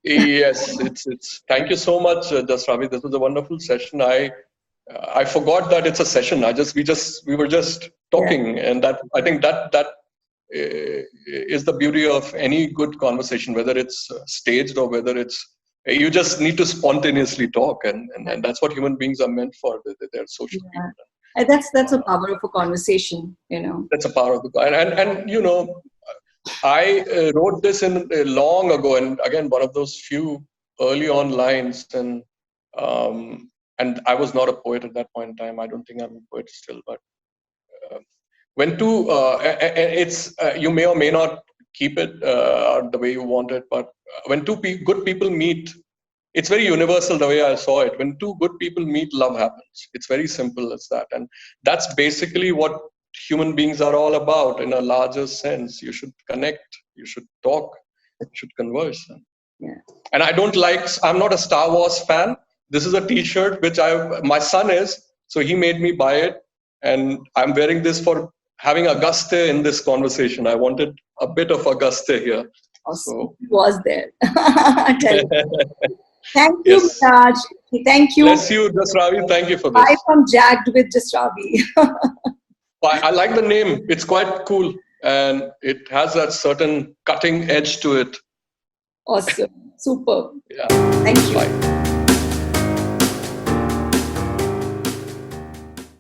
Yes, it's. Thank you so much, Jasravee. This was a wonderful session. I forgot that it's a session. We were just Yeah. talking, and that I think that is the beauty of any good conversation, whether it's staged or whether it's you just need to spontaneously talk, and that's what human beings are meant for. They're social Yeah. people. And that's a power of a conversation. That's a power of the and I wrote this in long ago, and again one of those few early on lines, and I was not a poet at that point in time. I don't think I'm a poet still, but when two, it's you may or may not keep it the way you want it, but when good people meet, it's very universal the way I saw it. When two good people meet, love happens. It's very simple as that, and that's basically what human beings are all about in a larger sense. You should connect, you should talk, you should converse. Yeah. And I'm not a Star Wars fan. This is a t-shirt which my son is, so he made me buy it, and I'm wearing this for having Auguste in this conversation. I wanted a bit of Auguste here. Awesome. So He was there. Thank you, yes. Meraj. Thank you. Bless you, Jasravee. Thank you for this. Bye from Jagged with Jasravee. I like the name. It's quite cool, and it has that certain cutting edge to it. Awesome. Super. Yeah. Thank you. Bye.